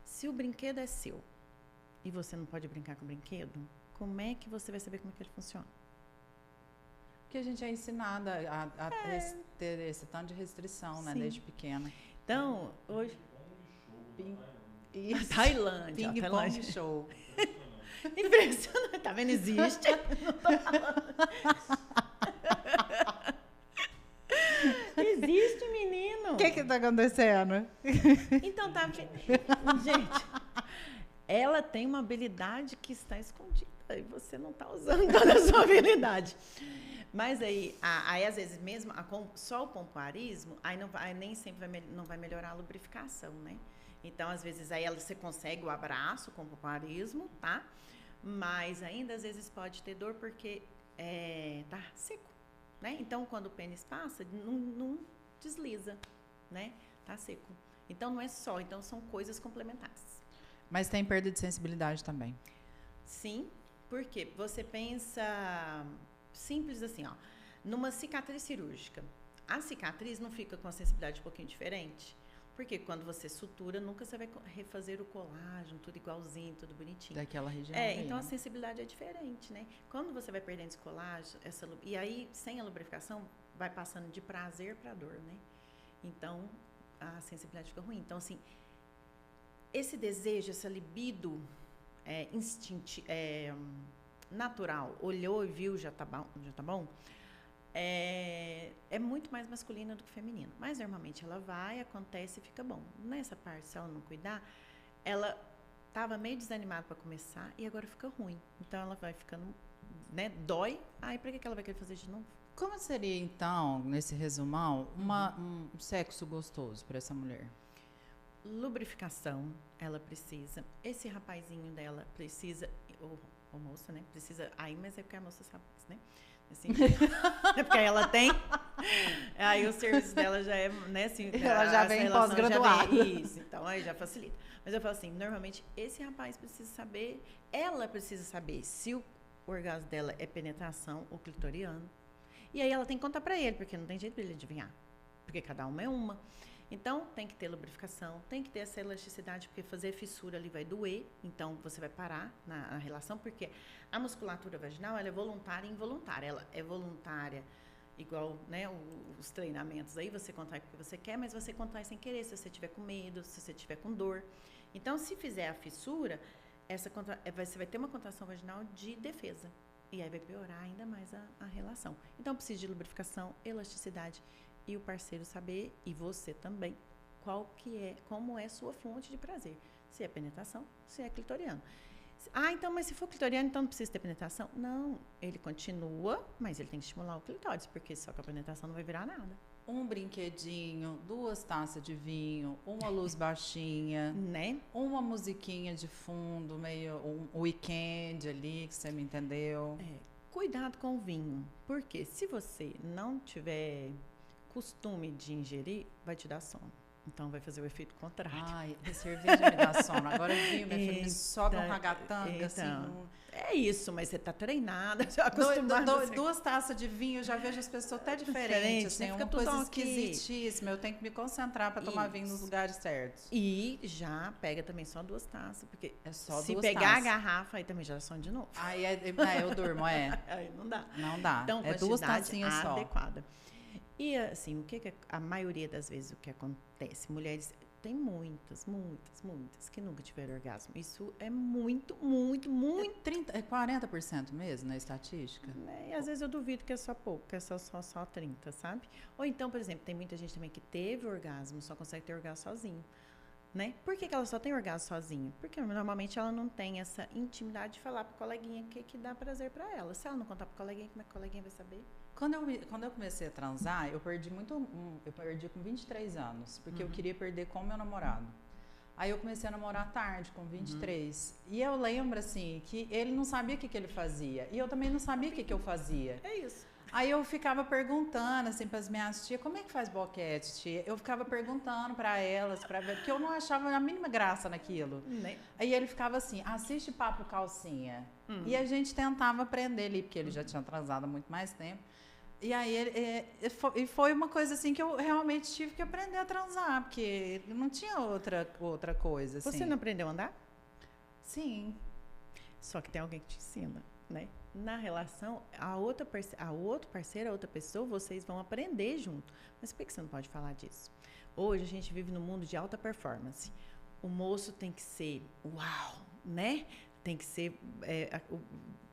[SPEAKER 2] Se o brinquedo é seu e você não pode brincar com o brinquedo, como é que você vai saber como é que ele funciona?
[SPEAKER 1] Porque a gente é ensinada a ter esse tanto de restrição, né?
[SPEAKER 2] Sim.
[SPEAKER 1] Desde pequena.
[SPEAKER 2] Então, hoje...
[SPEAKER 1] Isso.
[SPEAKER 2] Tailândia.
[SPEAKER 1] Ping
[SPEAKER 2] Tailândia.
[SPEAKER 1] pong show.
[SPEAKER 2] Impressionante, tá vendo? Existe. Existe, menino.
[SPEAKER 1] O que tá acontecendo?
[SPEAKER 2] Então, tá. Gente, ela tem uma habilidade que está escondida e você não está usando toda a sua habilidade. Mas aí às vezes, mesmo só o pompoarismo, aí nem sempre não vai melhorar a lubrificação, né? Então, às vezes, aí você consegue o abraço com o pompoarismo, tá? Mas ainda, às vezes, pode ter dor porque tá seco, né? Então, quando o pênis passa, não desliza, né? Tá seco. Então, não é só. Então, são coisas complementares.
[SPEAKER 1] Mas tem perda de sensibilidade também.
[SPEAKER 2] Sim, porque você pensa simples assim, ó, numa cicatriz cirúrgica. A cicatriz não fica com a sensibilidade um pouquinho diferente? Porque quando você sutura, nunca você vai refazer o colágeno, tudo igualzinho, tudo bonitinho.
[SPEAKER 1] Daquela região.
[SPEAKER 2] Então a sensibilidade é diferente, né? Quando você vai perdendo esse colágeno, e aí sem a lubrificação, vai passando de prazer para dor, né? Então a sensibilidade fica ruim. Então, assim, esse desejo, essa libido natural, olhou e viu, já tá bom, é muito mais masculina do que feminino. Mas normalmente ela vai, acontece e fica bom. Nessa parte, se ela não cuidar, ela estava meio desanimada para começar e agora fica ruim. Então ela vai ficando, né, dói, aí para que ela vai querer fazer de novo?
[SPEAKER 1] Como seria, então, nesse resumão, um sexo gostoso para essa mulher?
[SPEAKER 2] Lubrificação, ela precisa. Esse rapazinho dela precisa, ou moça, né? Precisa, aí, mas é porque a moça sabe isso, né? Assim, é porque ela tem. Aí o serviço dela já é, né? Assim,
[SPEAKER 1] ela já vem pós-graduada.
[SPEAKER 2] Isso, então aí já facilita. Mas eu falo assim, normalmente esse rapaz precisa saber, ela precisa saber se o orgasmo dela é penetração ou clitoriano. E aí ela tem que contar pra ele, porque não tem jeito pra ele adivinhar. Porque cada uma é uma. Então, tem que ter lubrificação, tem que ter essa elasticidade, porque fazer fissura ali vai doer, então você vai parar na relação, porque a musculatura vaginal, ela é voluntária e involuntária. Ela é voluntária, igual, né, os treinamentos aí, você contrai porque você quer, mas você contrai sem querer, se você tiver com medo, se você tiver com dor. Então, se fizer a fissura, você vai ter uma contração vaginal de defesa. E aí vai piorar ainda mais a relação. Então, precisa de lubrificação, elasticidade, e o parceiro saber, e você também, como é sua fonte de prazer. Se é penetração, se é clitoriano. Então, mas se for clitoriano, então não precisa ter penetração? Não, ele continua, mas ele tem que estimular o clitóris, porque só com a penetração não vai virar nada.
[SPEAKER 1] Um brinquedinho, 2 taças de vinho, uma luz baixinha,
[SPEAKER 2] né?
[SPEAKER 1] Uma musiquinha de fundo, meio um weekend ali, que você me entendeu.
[SPEAKER 2] Cuidado com o vinho, porque se você não tiver costume de ingerir, vai te dar sono. Então, vai fazer o efeito contrário.
[SPEAKER 1] Ai, a cerveja me dá sono. Agora vinho, minha filha, me sobe um ragatanga, assim.
[SPEAKER 2] É isso, mas você tá treinada, já acostumada.
[SPEAKER 1] 2 taças de vinho, eu já vejo as pessoas até diferentes, assim, uma coisa esquisitíssima. Eu tenho que me concentrar para tomar vinho nos lugares certos.
[SPEAKER 2] E já pega também só 2 taças, porque
[SPEAKER 1] é só
[SPEAKER 2] se
[SPEAKER 1] 2
[SPEAKER 2] pegar
[SPEAKER 1] taças.
[SPEAKER 2] a garrafa, aí também já são de novo.
[SPEAKER 1] Aí eu durmo,
[SPEAKER 2] Aí não dá.
[SPEAKER 1] Não dá.
[SPEAKER 2] Então,
[SPEAKER 1] é 2 tacinhas só.
[SPEAKER 2] adequada. E assim, o que a maioria das vezes o que acontece? Mulheres, tem muitas que nunca tiveram orgasmo. Isso é muito.
[SPEAKER 1] 40% mesmo na estatística?
[SPEAKER 2] E às vezes eu duvido que é só pouco, que é só 30, sabe? Ou então, por exemplo, tem muita gente também que teve orgasmo, só consegue ter orgasmo sozinho. Né? Por que ela só tem orgasmo sozinha? Porque normalmente ela não tem essa intimidade de falar para o coleguinha que dá prazer para ela. Se ela não contar para o coleguinha, como é que o coleguinha vai saber?
[SPEAKER 1] Quando eu comecei a transar, eu perdi com 23 anos, porque eu queria perder com o meu namorado. Aí eu comecei a namorar tarde, com 23. E eu lembro, assim, que ele não sabia o que ele fazia. E eu também não sabia o que eu fazia.
[SPEAKER 2] É isso.
[SPEAKER 1] Aí eu ficava perguntando, assim, para as minhas tias, como é que faz boquete, tia? Eu ficava perguntando para elas, para ver, porque eu não achava a mínima graça naquilo. Aí ele ficava assim, assiste Papo Calcinha. E a gente tentava aprender ali, porque ele já tinha transado há muito mais tempo. E aí foi uma coisa assim que eu realmente tive que aprender a transar, porque não tinha outra coisa. Assim.
[SPEAKER 2] Você não aprendeu a andar?
[SPEAKER 1] Sim.
[SPEAKER 2] Só que tem alguém que te ensina, né? Na relação, a outro parceiro, a outra pessoa, vocês vão aprender junto. Mas por que você não pode falar disso? Hoje a gente vive num mundo de alta performance. O moço tem que ser uau, né? Tem que ser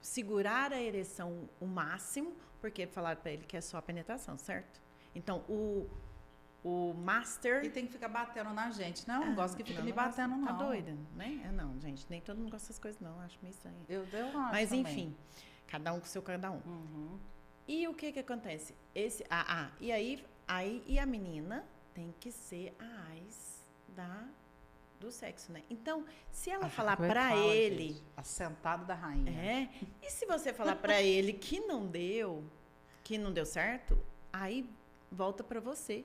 [SPEAKER 2] segurar a ereção o máximo, porque falaram para ele que é só a penetração, certo? Então, o master...
[SPEAKER 1] E tem que ficar batendo na gente. Não gosto que fique me batendo, não.
[SPEAKER 2] Tá doida, né? Não, gente, nem todo mundo gosta dessas coisas, não. Acho meio estranho.
[SPEAKER 1] Eu acho
[SPEAKER 2] Mas,
[SPEAKER 1] também.
[SPEAKER 2] enfim, cada um com seu cada um.
[SPEAKER 1] Uhum.
[SPEAKER 2] E o que acontece? E aí a menina tem que ser a AIS do sexo, né? Então, se ela falar pra ele...
[SPEAKER 1] Gente, assentado da rainha.
[SPEAKER 2] E se você falar pra ele que não deu certo, aí volta pra você,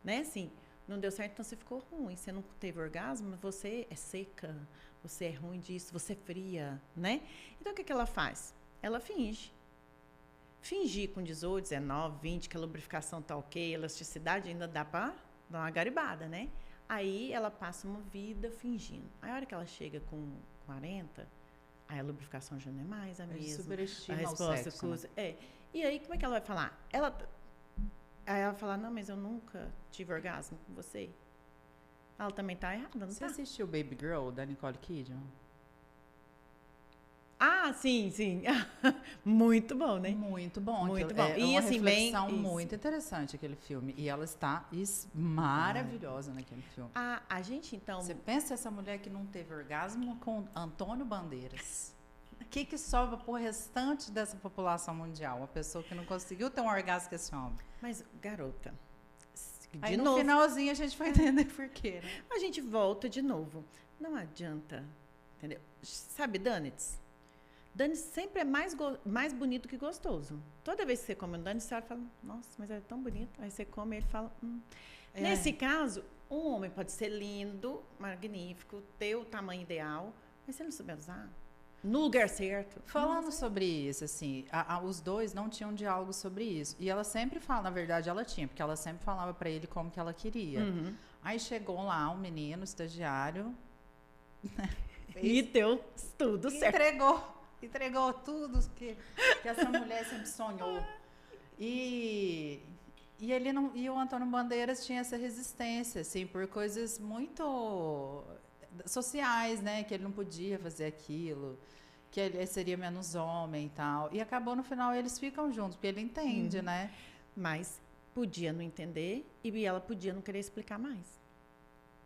[SPEAKER 2] né? Assim, não deu certo, então você ficou ruim. Você não teve orgasmo, você é seca, você é ruim disso, você é fria, né? Então, o que ela faz? Ela finge. Fingir com 18, 19, 20, que a lubrificação tá ok, elasticidade ainda dá pra dar uma garibada, né? Aí ela passa uma vida fingindo. Aí a hora que ela chega com 40, aí a lubrificação já não é mais a mesma.
[SPEAKER 1] Superestima
[SPEAKER 2] a resposta
[SPEAKER 1] o sexo, né?
[SPEAKER 2] E aí, como é que ela vai falar? Aí ela fala, não, mas eu nunca tive orgasmo com você. Ela também tá errada, não
[SPEAKER 1] Você
[SPEAKER 2] tá?
[SPEAKER 1] assistiu Baby Girl, da Nicole Kidman?
[SPEAKER 2] Ah, sim. Muito bom, né?
[SPEAKER 1] Muito bom.
[SPEAKER 2] Muito bom.
[SPEAKER 1] É
[SPEAKER 2] E
[SPEAKER 1] uma
[SPEAKER 2] assim,
[SPEAKER 1] reflexão
[SPEAKER 2] bem...
[SPEAKER 1] muito interessante aquele filme. E ela está maravilhosa naquele filme.
[SPEAKER 2] A gente, então...
[SPEAKER 1] Você pensa essa mulher que não teve orgasmo com Antônio Bandeiras. O que sobra pro restante dessa população mundial? Uma pessoa que não conseguiu ter um orgasmo com esse homem.
[SPEAKER 2] Mas, garota...
[SPEAKER 1] Aí no finalzinho a gente vai entender por quê, né?
[SPEAKER 2] A gente volta de novo. Não adianta, entendeu? Sabe, Donuts? Donuts sempre é mais bonito que gostoso. Toda vez que você come um Donuts, você fala, nossa, mas é tão bonito. Aí você come e ele fala, Nesse caso, um homem pode ser lindo, magnífico, ter o tamanho ideal, mas se ele não souber usar, no lugar certo.
[SPEAKER 1] Falando sobre isso, assim, os dois não tinham diálogo sobre isso. E ela sempre fala, na verdade ela tinha, porque ela sempre falava pra ele como que ela queria.
[SPEAKER 2] Uhum.
[SPEAKER 1] Aí chegou lá um menino, estagiário,
[SPEAKER 2] e deu tudo certo.
[SPEAKER 1] Entregou tudo que essa mulher sempre sonhou. E o Antônio Bandeiras tinha essa resistência, assim, por coisas muito sociais, né? Que ele não podia fazer aquilo, que ele seria menos homem e tal. E acabou, no final, eles ficam juntos, porque ele entende, né?
[SPEAKER 2] Mas podia não entender e ela podia não querer explicar mais.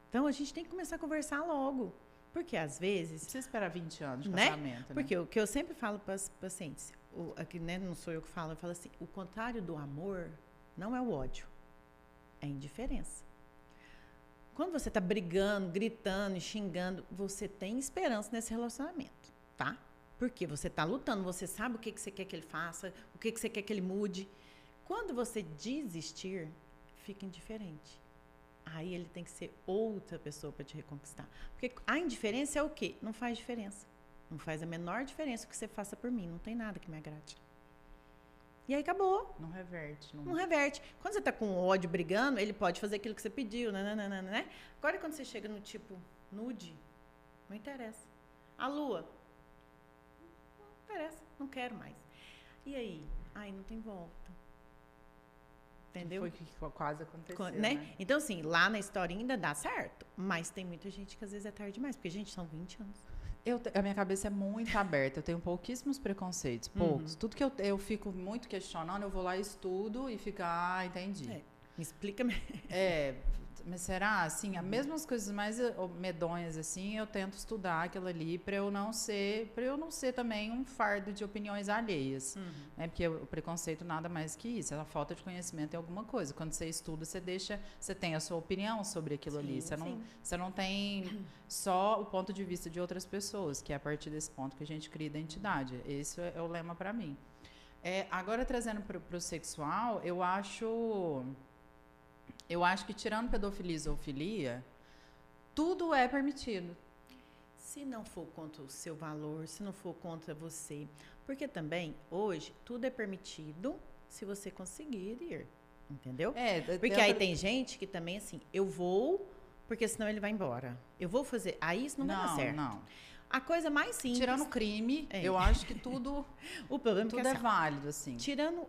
[SPEAKER 2] Então, a gente tem que começar a conversar logo. Porque, às vezes...
[SPEAKER 1] Precisa esperar 20 anos de
[SPEAKER 2] né?
[SPEAKER 1] casamento, né?
[SPEAKER 2] Porque o que eu sempre falo para os pacientes, aqui, né, não sou eu que falo, eu falo assim, o contrário do amor não é o ódio, é a indiferença. Quando você está brigando, gritando e xingando, você tem esperança nesse relacionamento, tá? Porque você está lutando, você sabe o que você quer que ele faça, o que você quer que ele mude. Quando você desistir, fica indiferente. aí ele tem que ser outra pessoa para te reconquistar. Porque a indiferença é o quê? Não faz diferença. Não faz a menor diferença o que você faça por mim. Não tem nada que me agrade. E aí acabou.
[SPEAKER 1] Não reverte.
[SPEAKER 2] Não reverte. Quando você tá com ódio brigando, ele pode fazer aquilo que você pediu, né? Agora, quando você chega no tipo nude, não interessa. A lua, não interessa, não quero mais. E aí? Aí não tem volta. Entendeu?
[SPEAKER 1] Foi o que quase aconteceu,
[SPEAKER 2] né? Então, assim, lá na historinha ainda dá certo, mas tem muita gente que às vezes é tarde demais, porque, gente, são 20 anos.
[SPEAKER 1] A minha cabeça é muito aberta, eu tenho pouquíssimos preconceitos, poucos. Tudo que eu fico muito questionando, eu vou lá e estudo e fico, entendi.
[SPEAKER 2] Me explica.
[SPEAKER 1] Mas será, assim, as mesmas coisas mais medonhas, assim, eu tento estudar aquilo ali para eu não ser também um fardo de opiniões alheias, né? Porque o preconceito nada mais que isso, é a falta de conhecimento em alguma coisa. Quando você estuda, você tem a sua opinião sobre aquilo ali, você não tem só o ponto de vista de outras pessoas, que é a partir desse ponto que a gente cria identidade. Esse é o lema para mim. Agora, trazendo para o sexual, eu acho que, tirando pedofilia e zoofilia, tudo é permitido.
[SPEAKER 2] Se não for contra o seu valor, se não for contra você. Porque também, hoje, tudo é permitido se você conseguir ir. Entendeu? Porque aí tem gente que também, assim, eu vou, porque senão ele vai embora. Eu vou fazer. Aí isso não vai dar certo.
[SPEAKER 1] Não.
[SPEAKER 2] A coisa mais simples.
[SPEAKER 1] Tirando o crime, eu acho que tudo,
[SPEAKER 2] o problema
[SPEAKER 1] tudo
[SPEAKER 2] é
[SPEAKER 1] válido, assim.
[SPEAKER 2] Tirando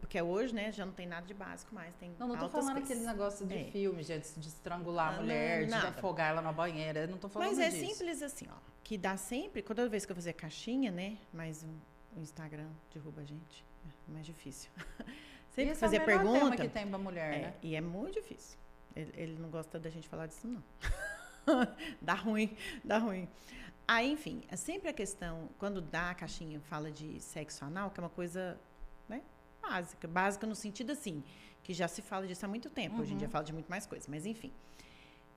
[SPEAKER 2] porque hoje, né, já não tem nada de básico mais. Tem
[SPEAKER 1] não tô falando aqueles negócios de filme, gente, de estrangular a mulher, de afogar ela na banheira. Eu não tô falando disso.
[SPEAKER 2] Mas é simples assim, ó. Que dá sempre, toda vez que eu fazer caixinha, né? Mas o Instagram derruba a gente. É mais difícil. Sempre
[SPEAKER 1] esse
[SPEAKER 2] fazer
[SPEAKER 1] é o
[SPEAKER 2] pergunta.
[SPEAKER 1] tema que tem pra mulher, né?
[SPEAKER 2] E é muito difícil. Ele não gosta da gente falar disso, não. Dá ruim. Aí, enfim, é sempre a questão, quando dá a caixinha, fala de sexo anal, que é uma coisa, né? Básica no sentido assim, que já se fala disso há muito tempo, hoje em dia fala de muito mais coisas, mas enfim.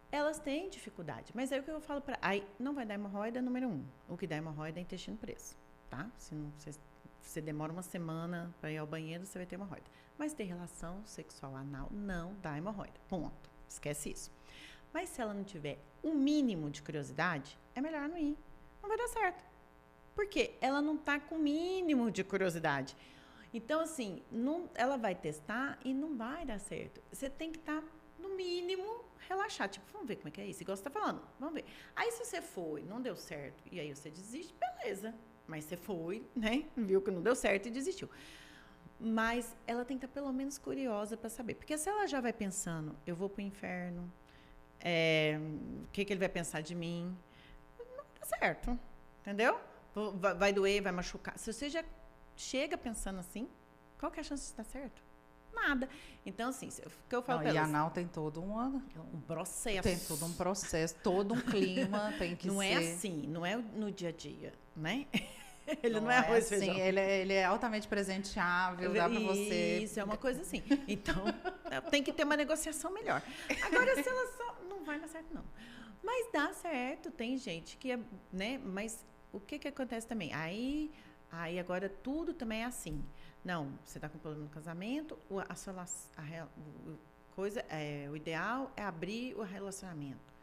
[SPEAKER 2] Elas têm dificuldade, mas aí o que eu falo aí não vai dar hemorroida, número 1. O que dá hemorroida é intestino preso, tá? Se você demora uma semana para ir ao banheiro, você vai ter hemorroida. Mas ter relação sexual anal não dá hemorroida, ponto. Esquece isso. Mas se ela não tiver um mínimo de curiosidade, é melhor não ir. Não vai dar certo. Por quê? Ela não tá com o mínimo de curiosidade. Então, assim, ela vai testar e não vai dar certo. Você tem que estar, no mínimo, relaxado. Tipo, vamos ver como é que é isso. Igual você está falando, vamos ver. Aí, se você foi, não deu certo, e aí você desiste, beleza. Mas você foi, né? Viu que não deu certo e desistiu. Mas ela tem que estar, pelo menos, curiosa para saber. Porque se ela já vai pensando, eu vou pro inferno, o que ele vai pensar de mim? Não dá certo, entendeu? Vai doer, vai machucar. Se você já chega pensando assim, qual que é a chance de estar certo? Nada. Então, assim, o que eu falo para elas...
[SPEAKER 1] E anal tem todo um
[SPEAKER 2] processo.
[SPEAKER 1] Tem todo um processo, todo um clima, tem que
[SPEAKER 2] não
[SPEAKER 1] ser...
[SPEAKER 2] Não é assim, não é no dia a dia, né? Ele não é arroz e feijão.
[SPEAKER 1] Ele é altamente presenteável, dá para você...
[SPEAKER 2] Isso, é uma coisa assim. Então, tem que ter uma negociação melhor. Agora, se ela só... Não vai dar certo, não. Mas dá certo, tem gente que é... né? Mas o que acontece também? Aí agora tudo também é assim. Não, você está com problema no casamento, o ideal é abrir o relacionamento.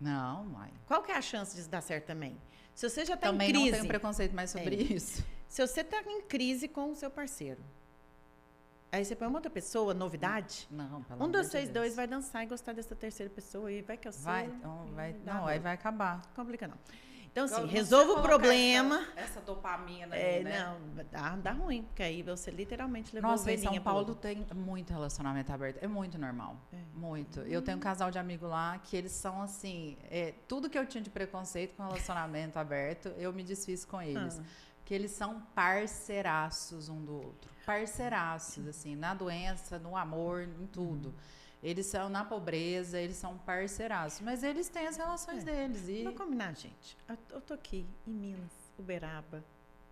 [SPEAKER 1] Não, mãe.
[SPEAKER 2] Qual que é a chance de dar certo também? Se você já está em crise...
[SPEAKER 1] Também não tenho preconceito mais sobre isso.
[SPEAKER 2] Se você está em crise com o seu parceiro, aí você põe uma outra pessoa, novidade...
[SPEAKER 1] Não, pelo amor de Deus.
[SPEAKER 2] Vocês dois vai dançar e gostar dessa terceira pessoa e vai que eu sei...
[SPEAKER 1] Aí vai acabar.
[SPEAKER 2] Não complica, não. Então, assim, resolva o problema.
[SPEAKER 1] Essa dopamina aí, né?
[SPEAKER 2] Não, dá ruim, porque aí você literalmente levou
[SPEAKER 1] Nossa, em
[SPEAKER 2] ovelhinha
[SPEAKER 1] São Paulo tem muito relacionamento aberto. É muito normal. Muito. Eu tenho um casal de amigo lá que eles são assim... tudo que eu tinha de preconceito com relacionamento aberto, eu me desfiz com eles. Que eles são parceiraços um do outro. Parceiraços, assim, na doença, no amor, em tudo. Eles são na pobreza, eles são parceiraços. Mas eles têm as relações deles. E...
[SPEAKER 2] Vamos combinar, gente. Eu tô aqui em Minas, Uberaba,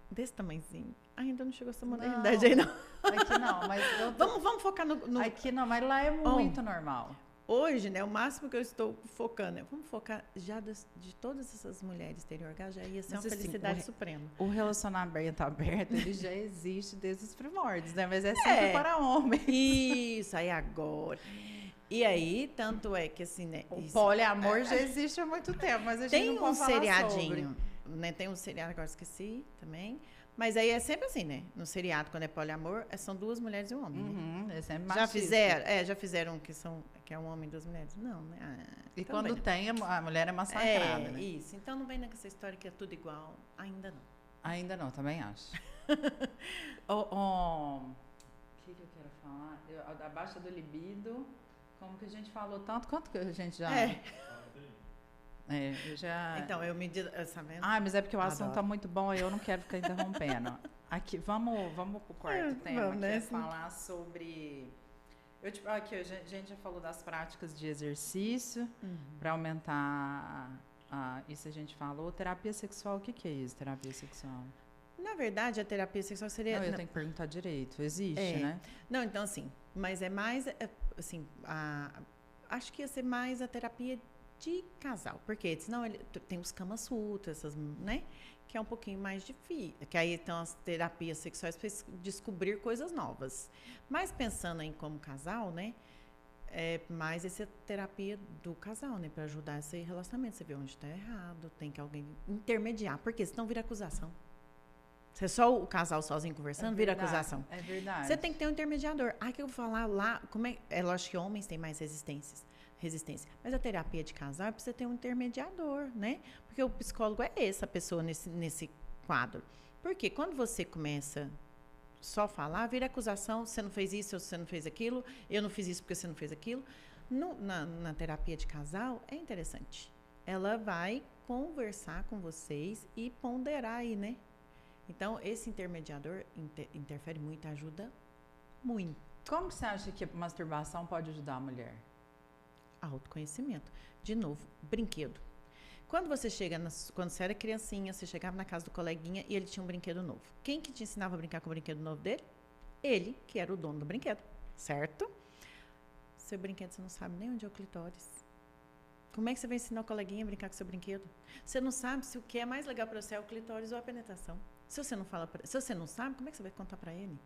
[SPEAKER 2] desse tamanhozinho. Ainda não chegou essa modernidade aí, não.
[SPEAKER 1] Aqui não, mas...
[SPEAKER 2] Vamos focar no...
[SPEAKER 1] Aqui não, mas lá é muito normal.
[SPEAKER 2] Hoje, né, o máximo que eu estou focando é, vamos focar já de todas essas mulheres terem orgasmo, já ia ser
[SPEAKER 1] Mas,
[SPEAKER 2] uma
[SPEAKER 1] assim,
[SPEAKER 2] felicidade suprema.
[SPEAKER 1] O relacionamento aberto, ele já existe desde os primórdios, né? Mas é sempre para homens.
[SPEAKER 2] Isso, aí agora. E aí, tanto é que assim, né?
[SPEAKER 1] O poliamor já existe há muito tempo, mas a gente não
[SPEAKER 2] Tem um
[SPEAKER 1] pode falar
[SPEAKER 2] seriadinho, né? Tem um seriado, agora esqueci também. Mas aí é sempre assim, né? No seriado, quando é poliamor, são 2 mulheres e um homem, né?
[SPEAKER 1] É sempre
[SPEAKER 2] Já
[SPEAKER 1] machista.
[SPEAKER 2] já fizeram que é um homem e 2 mulheres? Não, né?
[SPEAKER 1] E
[SPEAKER 2] então
[SPEAKER 1] quando
[SPEAKER 2] bem,
[SPEAKER 1] tem, a mulher é massacrada, né?
[SPEAKER 2] isso. Então não vem nessa história que é tudo igual. Ainda não.
[SPEAKER 1] Ainda não, também acho. O que eu quero falar? Da baixa do libido, como que a gente falou tanto, quanto que a gente já... eu já...
[SPEAKER 2] Então, eu me... Sabendo?
[SPEAKER 1] mas é porque o assunto
[SPEAKER 2] Adoro.
[SPEAKER 1] tá muito bom e eu não quero ficar interrompendo. Aqui, vamos pro quarto tema,
[SPEAKER 2] vamos,
[SPEAKER 1] que
[SPEAKER 2] né?
[SPEAKER 1] é falar sobre... aqui, a gente já falou das práticas de exercício para aumentar... isso a gente falou. Terapia sexual, o que é isso, terapia sexual?
[SPEAKER 2] Na verdade, a terapia sexual seria...
[SPEAKER 1] Não, eu tenho que perguntar direito. Existe, né?
[SPEAKER 2] Não, então, assim, mas é mais, assim, acho que ia ser mais a terapia de casal, porque senão tem os Kama Sutras, essas, né, que é um pouquinho mais difícil, que aí estão as terapias sexuais para descobrir coisas novas. Mas pensando em como casal, né, é mais essa terapia do casal, né, para ajudar esse relacionamento. Você vê onde está errado, tem que alguém intermediar, porque senão vira acusação. Se é só o casal sozinho conversando, vira acusação.
[SPEAKER 1] É verdade.
[SPEAKER 2] Você tem que ter um intermediador. Que eu vou falar lá, é lógico que homens têm mais resistência. Mas a terapia de casal precisa ter um intermediador, né? Porque o psicólogo é essa pessoa nesse quadro. Porque quando você começa só a falar, vira acusação, você não fez isso, você não fez aquilo, eu não fiz isso porque você não fez aquilo. Na terapia de casal, é interessante. Ela vai conversar com vocês e ponderar aí, né? Então, esse intermediador interfere muito, ajuda muito.
[SPEAKER 1] Como você acha que a masturbação pode ajudar a mulher?
[SPEAKER 2] Autoconhecimento. De novo, brinquedo. Quando você quando você era criancinha, você chegava na casa do coleguinha e ele tinha um brinquedo novo. Quem que te ensinava a brincar com o brinquedo novo dele? Ele, que era o dono do brinquedo, certo? Seu brinquedo, você não sabe nem onde é o clitóris. Como é que você vai ensinar o coleguinha a brincar com seu brinquedo? Você não sabe se o que é mais legal para você é o clitóris ou a penetração. Se você não sabe, como é que você vai contar para ele?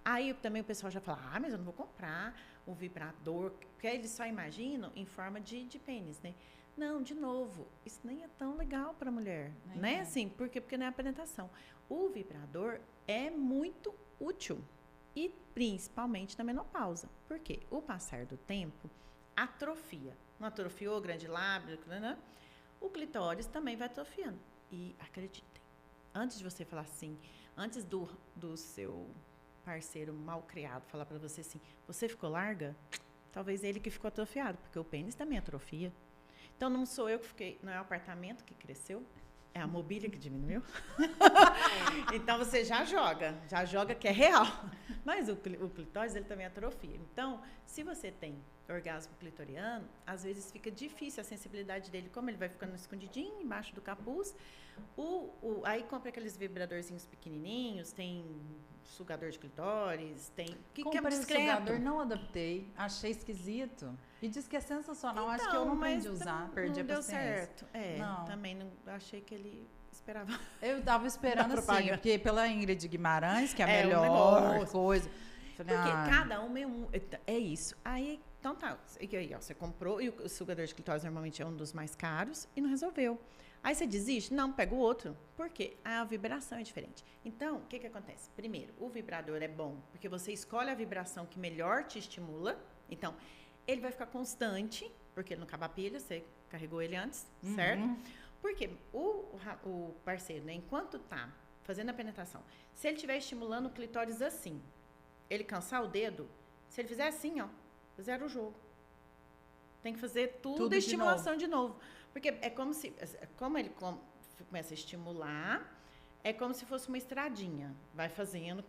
[SPEAKER 2] Aí também o pessoal já fala, mas eu não vou comprar um vibrador, porque eles só imaginam em forma de pênis, né? Não, de novo, isso nem é tão legal para a mulher, né? Assim, por quê? Porque não é a penetração. O vibrador é muito útil, e principalmente na menopausa. Por quê? O passar do tempo atrofia. Não atrofiou o grande lábio, né? O clitóris também vai atrofiando. E acreditem, antes de você falar assim, antes do seu parceiro mal criado falar para você assim, você ficou larga? Talvez ele que ficou atrofiado, porque o pênis também atrofia. Então, não sou eu que fiquei, não é o apartamento que cresceu, é a mobília que diminuiu. Então, você já joga que é real. Mas o clitóris, ele também atrofia. Então, se você tem orgasmo clitoriano, às vezes fica difícil a sensibilidade dele, como ele vai ficando escondidinho, embaixo do capuz. Aí compra aqueles vibradorzinhos pequenininhos, tem sugador de clitóris, tem...
[SPEAKER 1] Comprei o sugador, não adaptei, achei esquisito. E diz que é sensacional,
[SPEAKER 2] então,
[SPEAKER 1] acho que eu não aprendi a usar, perdi a paciência.
[SPEAKER 2] Não deu certo.
[SPEAKER 1] Não.
[SPEAKER 2] Também não achei que ele esperava.
[SPEAKER 1] Eu tava esperando assim, porque pela Ingrid Guimarães, que é a
[SPEAKER 2] um
[SPEAKER 1] melhor coisa. Falei,
[SPEAKER 2] porque cada um é isso. Aí, então tá, e aí, ó, você comprou, e o sugador de clitóris normalmente é um dos mais caros, e não resolveu. Aí você desiste? Não, pega o outro. Por quê? A vibração é diferente. Então, o que acontece? Primeiro, o vibrador é bom, porque você escolhe a vibração que melhor te estimula. Então, ele vai ficar constante, porque ele não acaba a pilha, você carregou ele antes, certo? Porque o parceiro, né, enquanto tá fazendo a penetração, se ele estiver estimulando o clitóris assim, ele cansar o dedo, se ele fizer assim, ó, zero o jogo. Tem que fazer tudo a estimulação de novo. Porque é como ele começa a estimular, é como se fosse uma estradinha. Vai fazendo,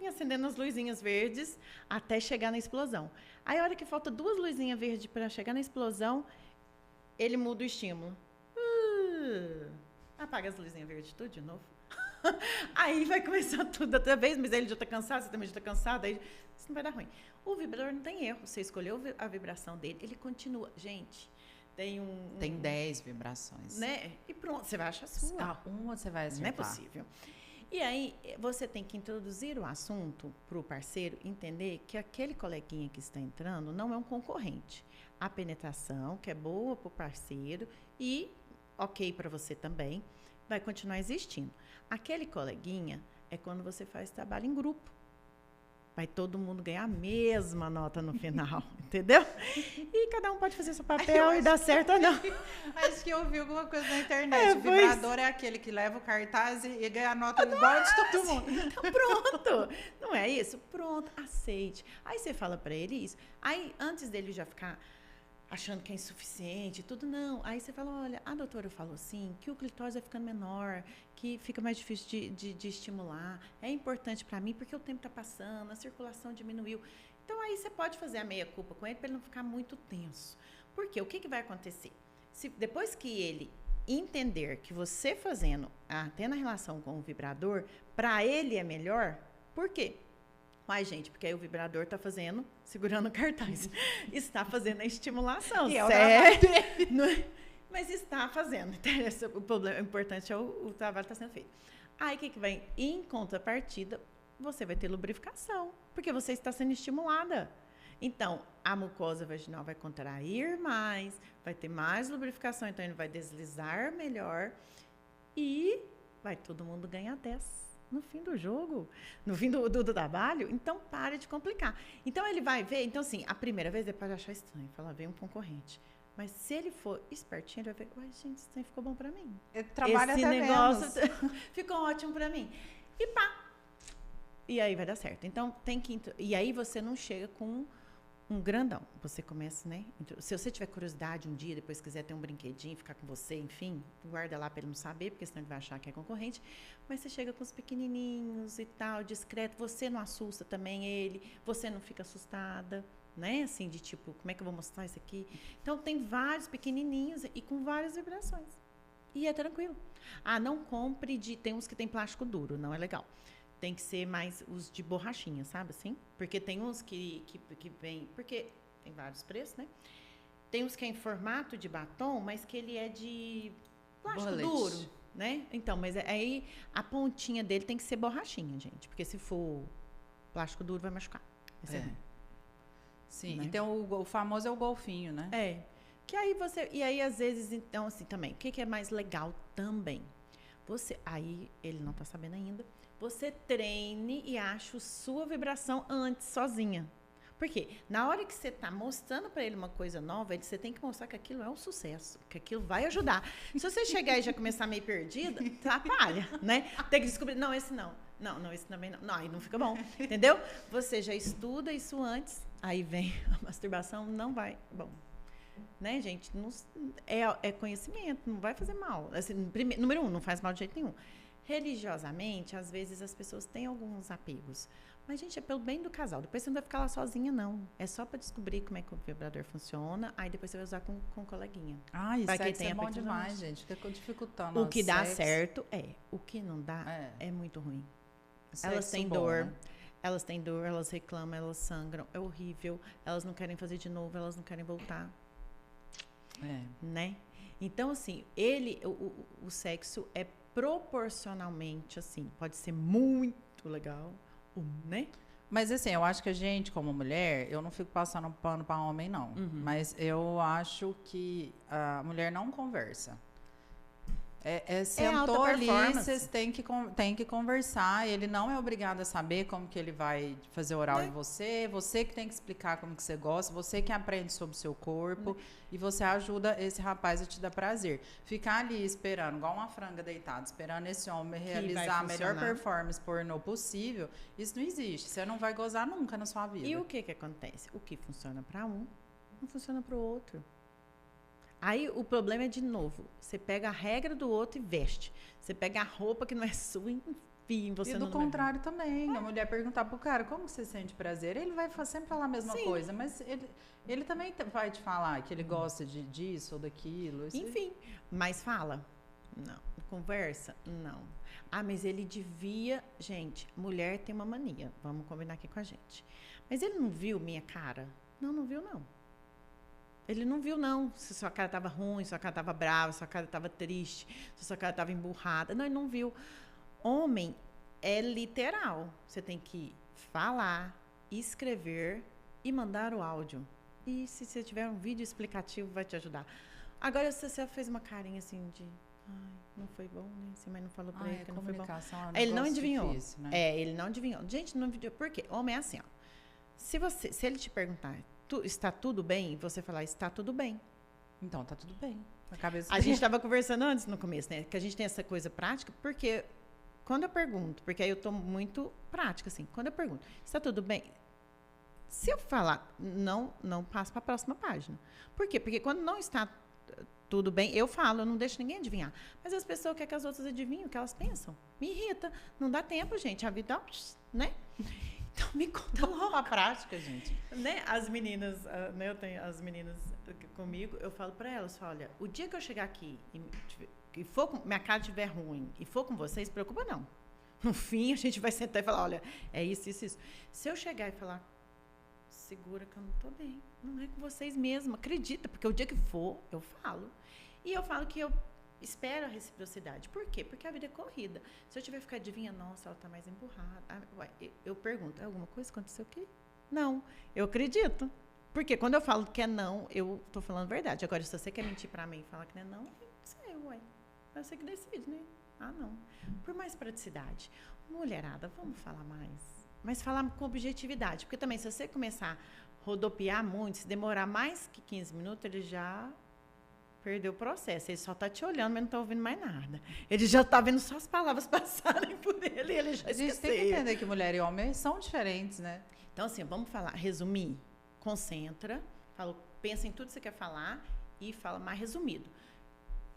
[SPEAKER 2] acendendo as luzinhas verdes até chegar na explosão. Aí, a hora que falta 2 luzinhas verdes para chegar na explosão, ele muda o estímulo. Apaga as luzinhas verdes tudo de novo. Aí vai começar tudo outra vez, mas aí ele já tá cansado, você também já tá cansado, aí isso não vai dar ruim. O vibrador não tem erro, você escolheu a vibração dele, ele continua. Gente,
[SPEAKER 1] Tem 10 vibrações.
[SPEAKER 2] né? E pronto, você vai achar a sua.
[SPEAKER 1] Uma você vai acertar.
[SPEAKER 2] Não é possível. E aí, você tem que introduzir o assunto para o parceiro entender que aquele coleguinha que está entrando não é um concorrente. A penetração, que é boa para o parceiro e ok para você também, vai continuar existindo. Aquele coleguinha é quando você faz trabalho em grupo. Vai todo mundo ganhar a mesma nota no final, entendeu? E cada um pode fazer seu papel e dar certo ou não.
[SPEAKER 1] Acho que eu vi alguma coisa na internet. O vibrador é aquele que leva o cartaz e ganha a nota igual de todo mundo.
[SPEAKER 2] Então, pronto. Não é isso? Pronto, aceite. Aí você fala pra ele isso. Aí, antes dele já ficar achando que é insuficiente, tudo, não. Aí você fala, olha, a doutora falou assim, que o clitóris vai ficando menor, que fica mais difícil de estimular. É importante para mim porque o tempo está passando, a circulação diminuiu. Então, aí você pode fazer a meia-culpa com ele para ele não ficar muito tenso. Por quê? O que vai acontecer? Depois que ele entender que você fazendo, tendo a relação com o vibrador, para ele é melhor, por quê? Mas, gente, porque aí o vibrador está fazendo, segurando o cartaz, está fazendo a estimulação,
[SPEAKER 1] e
[SPEAKER 2] certo? Mas está fazendo. O problema importante é o trabalho que está sendo feito. Aí, o que vai? Em contrapartida, você vai ter lubrificação, porque você está sendo estimulada. Então, a mucosa vaginal vai contrair mais, vai ter mais lubrificação, então ele vai deslizar melhor e vai todo mundo ganhar 10. No fim do jogo, no fim do trabalho, então pare de complicar. Então ele vai ver, então assim, a primeira vez ele pode achar estranho, falar, vem um concorrente. Mas se ele for espertinho, ele vai ver, uai, gente, isso aí ficou bom pra mim.
[SPEAKER 1] Ele trabalha
[SPEAKER 2] esse
[SPEAKER 1] até
[SPEAKER 2] negócio
[SPEAKER 1] menos.
[SPEAKER 2] ficou ótimo pra mim. E pá! E aí vai dar certo. Então tem que. E aí você não chega com um grandão. Você começa, né? Se você tiver curiosidade um dia, depois quiser ter um brinquedinho, ficar com você, enfim, guarda lá para ele não saber, porque senão ele vai achar que é concorrente. Mas você chega com os pequenininhos e tal, discreto. Você não assusta também ele, você não fica assustada, né? Assim, de tipo, como é que eu vou mostrar isso aqui? Então, tem vários pequenininhos e com várias vibrações. E é tranquilo. Não compre tem uns que tem plástico duro, não é legal. Tem que ser mais os de borrachinha, sabe assim? Porque tem uns que vem... Porque tem vários preços, né? Tem uns que é em formato de batom, mas que ele é de plástico duro, né? Então, mas aí a pontinha dele tem que ser borrachinha, gente. Porque se for plástico duro, vai machucar.
[SPEAKER 1] Sim, né? Então o famoso é o golfinho, né?
[SPEAKER 2] Que aí e aí, às vezes, então, assim, também, o que é mais legal também? Aí, ele não tá sabendo ainda, você treine e ache sua vibração antes, sozinha. Por quê? Na hora que você está mostrando para ele uma coisa nova, você tem que mostrar que aquilo é um sucesso, que aquilo vai ajudar. Se você chegar e já começar meio perdida, atrapalha, né? Tem que descobrir, não, esse não. Não, esse também não. Não, aí não fica bom, entendeu? Você já estuda isso antes, aí vem a masturbação, não vai. Bom, né, gente? Não, é conhecimento, não vai fazer mal. Assim, número 1, não faz mal de jeito nenhum. Religiosamente, às vezes as pessoas têm alguns apegos. Mas, gente, é pelo bem do casal. Depois você não vai ficar lá sozinha, não. É só para descobrir como é que o vibrador funciona. Aí depois você vai usar com um coleguinha.
[SPEAKER 1] Isso é bom demais, gente. Fica dificultando.
[SPEAKER 2] O que dá certo o que não dá é muito ruim. Elas têm dor. Né? Elas têm dor, elas reclamam, elas sangram. É horrível. Elas não querem fazer de novo, elas não querem voltar. Né? Então, assim, o sexo é proporcionalmente, assim, pode ser muito legal, né?
[SPEAKER 1] Mas, assim, eu acho que a gente, como mulher, eu não fico passando pano para homem, não.
[SPEAKER 2] Uhum.
[SPEAKER 1] Mas eu acho que a mulher não conversa. Sentou ali, vocês têm que conversar. Ele não é obrigado a saber como que ele vai fazer oral em você. Você que tem que explicar como que você gosta. Você que aprende sobre o seu corpo. E você ajuda esse rapaz a te dar prazer. Ficar ali esperando, igual uma franga deitada, esperando esse homem realizar a melhor performance pornô possível, isso não existe. Você não vai gozar nunca na sua vida.
[SPEAKER 2] E o que acontece? O que funciona para um, não funciona para o outro. Aí o problema é, de novo, você pega a regra do outro e veste. Você pega a roupa que não é sua, enfim, você não...
[SPEAKER 1] E do contrário também. A mulher perguntar pro cara, como você sente prazer? Ele vai sempre falar a mesma coisa, mas ele também vai te falar que ele gosta disso ou daquilo.
[SPEAKER 2] Enfim, mas fala. Não. Conversa? Não. Ah, mas ele devia... Gente, mulher tem uma mania. Vamos combinar aqui com a gente. Mas ele não viu minha cara? Não, não viu, não. Ele não viu, não. Se sua cara estava ruim, se sua cara estava brava, se sua cara estava triste, se sua cara estava emburrada. Não, ele não viu. Homem é literal. Você tem que falar, escrever e mandar o áudio. E se você tiver um vídeo explicativo, vai te ajudar. Agora, se você fez uma carinha assim de... Ai, não foi bom, né? Você mãe não falou pra ele que não foi bom. Ele não adivinhou.
[SPEAKER 1] Difícil, né?
[SPEAKER 2] Ele não adivinhou. Gente, não adivinhou. Por quê? Homem é assim, ó. Se ele te perguntar, está tudo bem? E você falar, está tudo bem.
[SPEAKER 1] Então, tá tudo bem. A cabeça
[SPEAKER 2] A gente estava conversando antes, no começo, né? Que a gente tem essa coisa prática, porque quando eu pergunto, porque aí eu tô muito prática, assim. Quando eu pergunto, está tudo bem? Se eu falar, não passo para a próxima página. Por quê? Porque quando não está tudo bem, eu falo, eu não deixo ninguém adivinhar. Mas as pessoas querem que as outras adivinhem o que elas pensam. Me irrita. Não dá tempo, gente. A vida, né? Então, me conta logo.
[SPEAKER 1] a prática, gente.
[SPEAKER 2] Né? As meninas, né? Eu tenho as meninas comigo, eu falo para elas, olha, o dia que eu chegar aqui e minha cara estiver ruim e for com vocês, se preocupa não. No fim, a gente vai sentar e falar, olha, é isso, isso, isso. Se eu chegar e falar, segura que eu não tô bem, não é com vocês mesmo, acredita, porque o dia que for, eu falo. E eu falo que eu espero a reciprocidade. Por quê? Porque a vida é corrida. Se eu tiver que ficar adivinha, nossa, ela tá mais emburrada. Eu pergunto, alguma coisa aconteceu aqui? Não, eu acredito. Porque quando eu falo que é não, eu tô falando verdade. Agora, se você quer mentir pra mim e falar que não é não, sei, ué. É você que decide, né? Ah, não. Por mais praticidade. Mulherada, vamos falar mais. Mas falar com objetividade. Porque também, se você começar a rodopiar muito, se demorar mais que 15 minutos, ele já perdeu o processo. Ele só está te olhando, mas não está ouvindo mais nada. Ele já está vendo só as palavras passarem por ele e ele já esqueceu.
[SPEAKER 1] A gente tem que entender que mulher e homem são diferentes, né?
[SPEAKER 2] Então, assim, vamos falar, resumir. Concentra, pensa em tudo que você quer falar e fala mais resumido.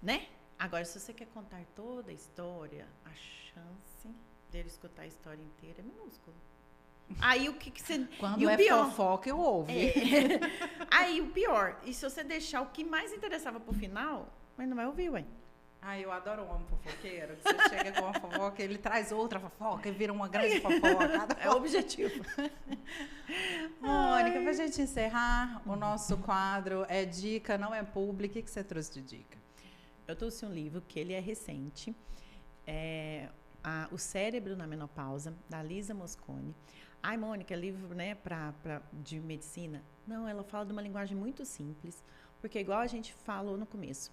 [SPEAKER 2] Né? Agora, se você quer contar toda a história, a chance dele escutar a história inteira é minúscula. Aí o que você...
[SPEAKER 1] Quando
[SPEAKER 2] e o
[SPEAKER 1] é
[SPEAKER 2] pior,
[SPEAKER 1] fofoca, eu ouvo.
[SPEAKER 2] Aí o pior, e se você deixar o que mais interessava pro final, mas não vai ouvir, ué.
[SPEAKER 1] Eu adoro um homem fofoqueiro. Você chega com uma fofoca, ele traz outra fofoca e vira uma grande fofoca.
[SPEAKER 2] É o objetivo.
[SPEAKER 1] Mônica, pra gente encerrar, o nosso quadro é dica, não é público. O que você trouxe de dica?
[SPEAKER 2] Eu trouxe um livro que ele é recente. O Cérebro na Menopausa, da Lisa Mosconi. Ai, Mônica, livro, né, de medicina? Não, ela fala de uma linguagem muito simples, porque igual a gente falou no começo,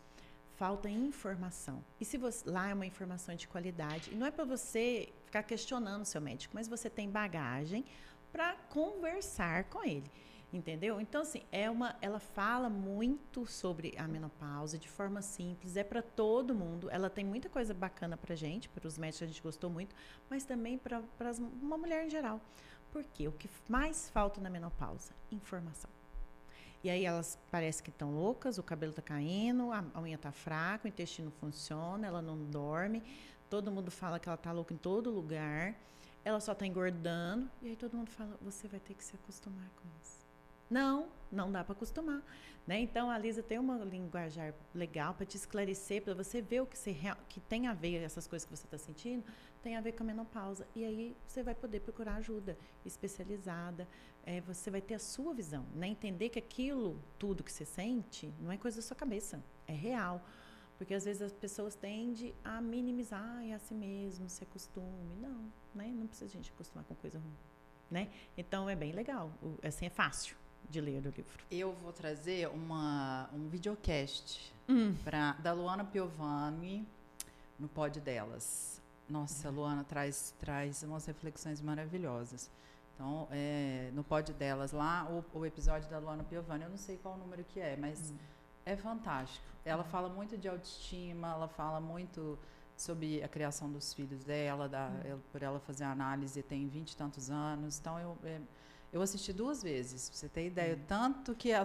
[SPEAKER 2] falta informação. E se lá é uma informação de qualidade, e não é para você ficar questionando o seu médico, mas você tem bagagem para conversar com ele. Entendeu? Então, assim, ela fala muito sobre a menopausa de forma simples, é para todo mundo. Ela tem muita coisa bacana pra gente, para os médicos a gente gostou muito, mas também para uma mulher em geral. Por quê? O que mais falta na menopausa? Informação. E aí elas parecem que estão loucas, o cabelo tá caindo, a unha tá fraca, o intestino funciona, ela não dorme, todo mundo fala que ela tá louca em todo lugar, ela só tá engordando, e aí todo mundo fala, você vai ter que se acostumar com isso. Não dá para acostumar, né? Então a Lisa tem uma linguajar legal para te esclarecer, para você ver o que tem a ver, essas coisas que você está sentindo, tem a ver com a menopausa. E aí você vai poder procurar ajuda especializada, você vai ter a sua visão, né? Entender que aquilo, tudo que você sente, não é coisa da sua cabeça, é real. Porque às vezes as pessoas tendem a minimizar, é assim mesmo, se acostume. Não, né? Não precisa a gente acostumar com coisa ruim, né? Então é bem legal, assim é fácil de ler o livro.
[SPEAKER 1] Eu vou trazer um videocast da Luana Piovani no Pod Delas. Nossa, a Luana traz umas reflexões maravilhosas. Então, no Pod Delas, lá, o episódio da Luana Piovani, eu não sei qual número que é, mas é fantástico. Ela fala muito de autoestima, ela fala muito sobre a criação dos filhos dela, por ela fazer a análise, tem 20 e tantos anos. Então, eu assisti 2 vezes, pra você ter ideia. Tanto que a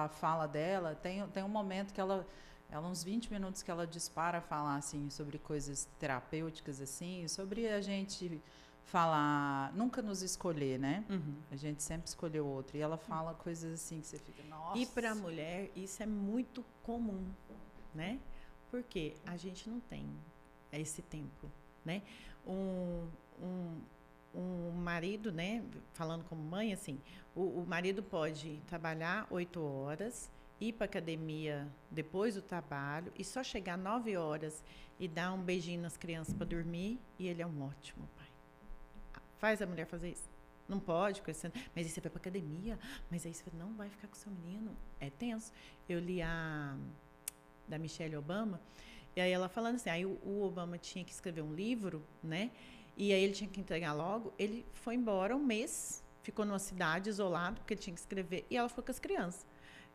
[SPEAKER 1] fala dela, tem um momento que ela, uns 20 minutos que ela dispara a falar, assim, sobre coisas terapêuticas, assim, sobre a gente falar, nunca nos escolher, né? A gente sempre escolheu outro. E ela fala coisas assim que você fica, nossa.
[SPEAKER 2] E para a mulher, isso é muito comum, né? Porque a gente não tem esse tempo, né? Um marido, né? Falando como mãe, assim, o marido pode trabalhar 8 horas, ir para academia depois do trabalho e só chegar 9 horas e dar um beijinho nas crianças para dormir, e ele é um ótimo pai. Faz a mulher fazer isso? Não pode, mas aí você vai para academia, mas aí você não vai ficar com seu menino. É tenso. Eu li da Michelle Obama, e aí ela falando assim, aí o Obama tinha que escrever um livro, né? E aí ele tinha que entregar logo, ele foi embora um mês, ficou numa cidade isolado, porque ele tinha que escrever, e ela ficou com as crianças.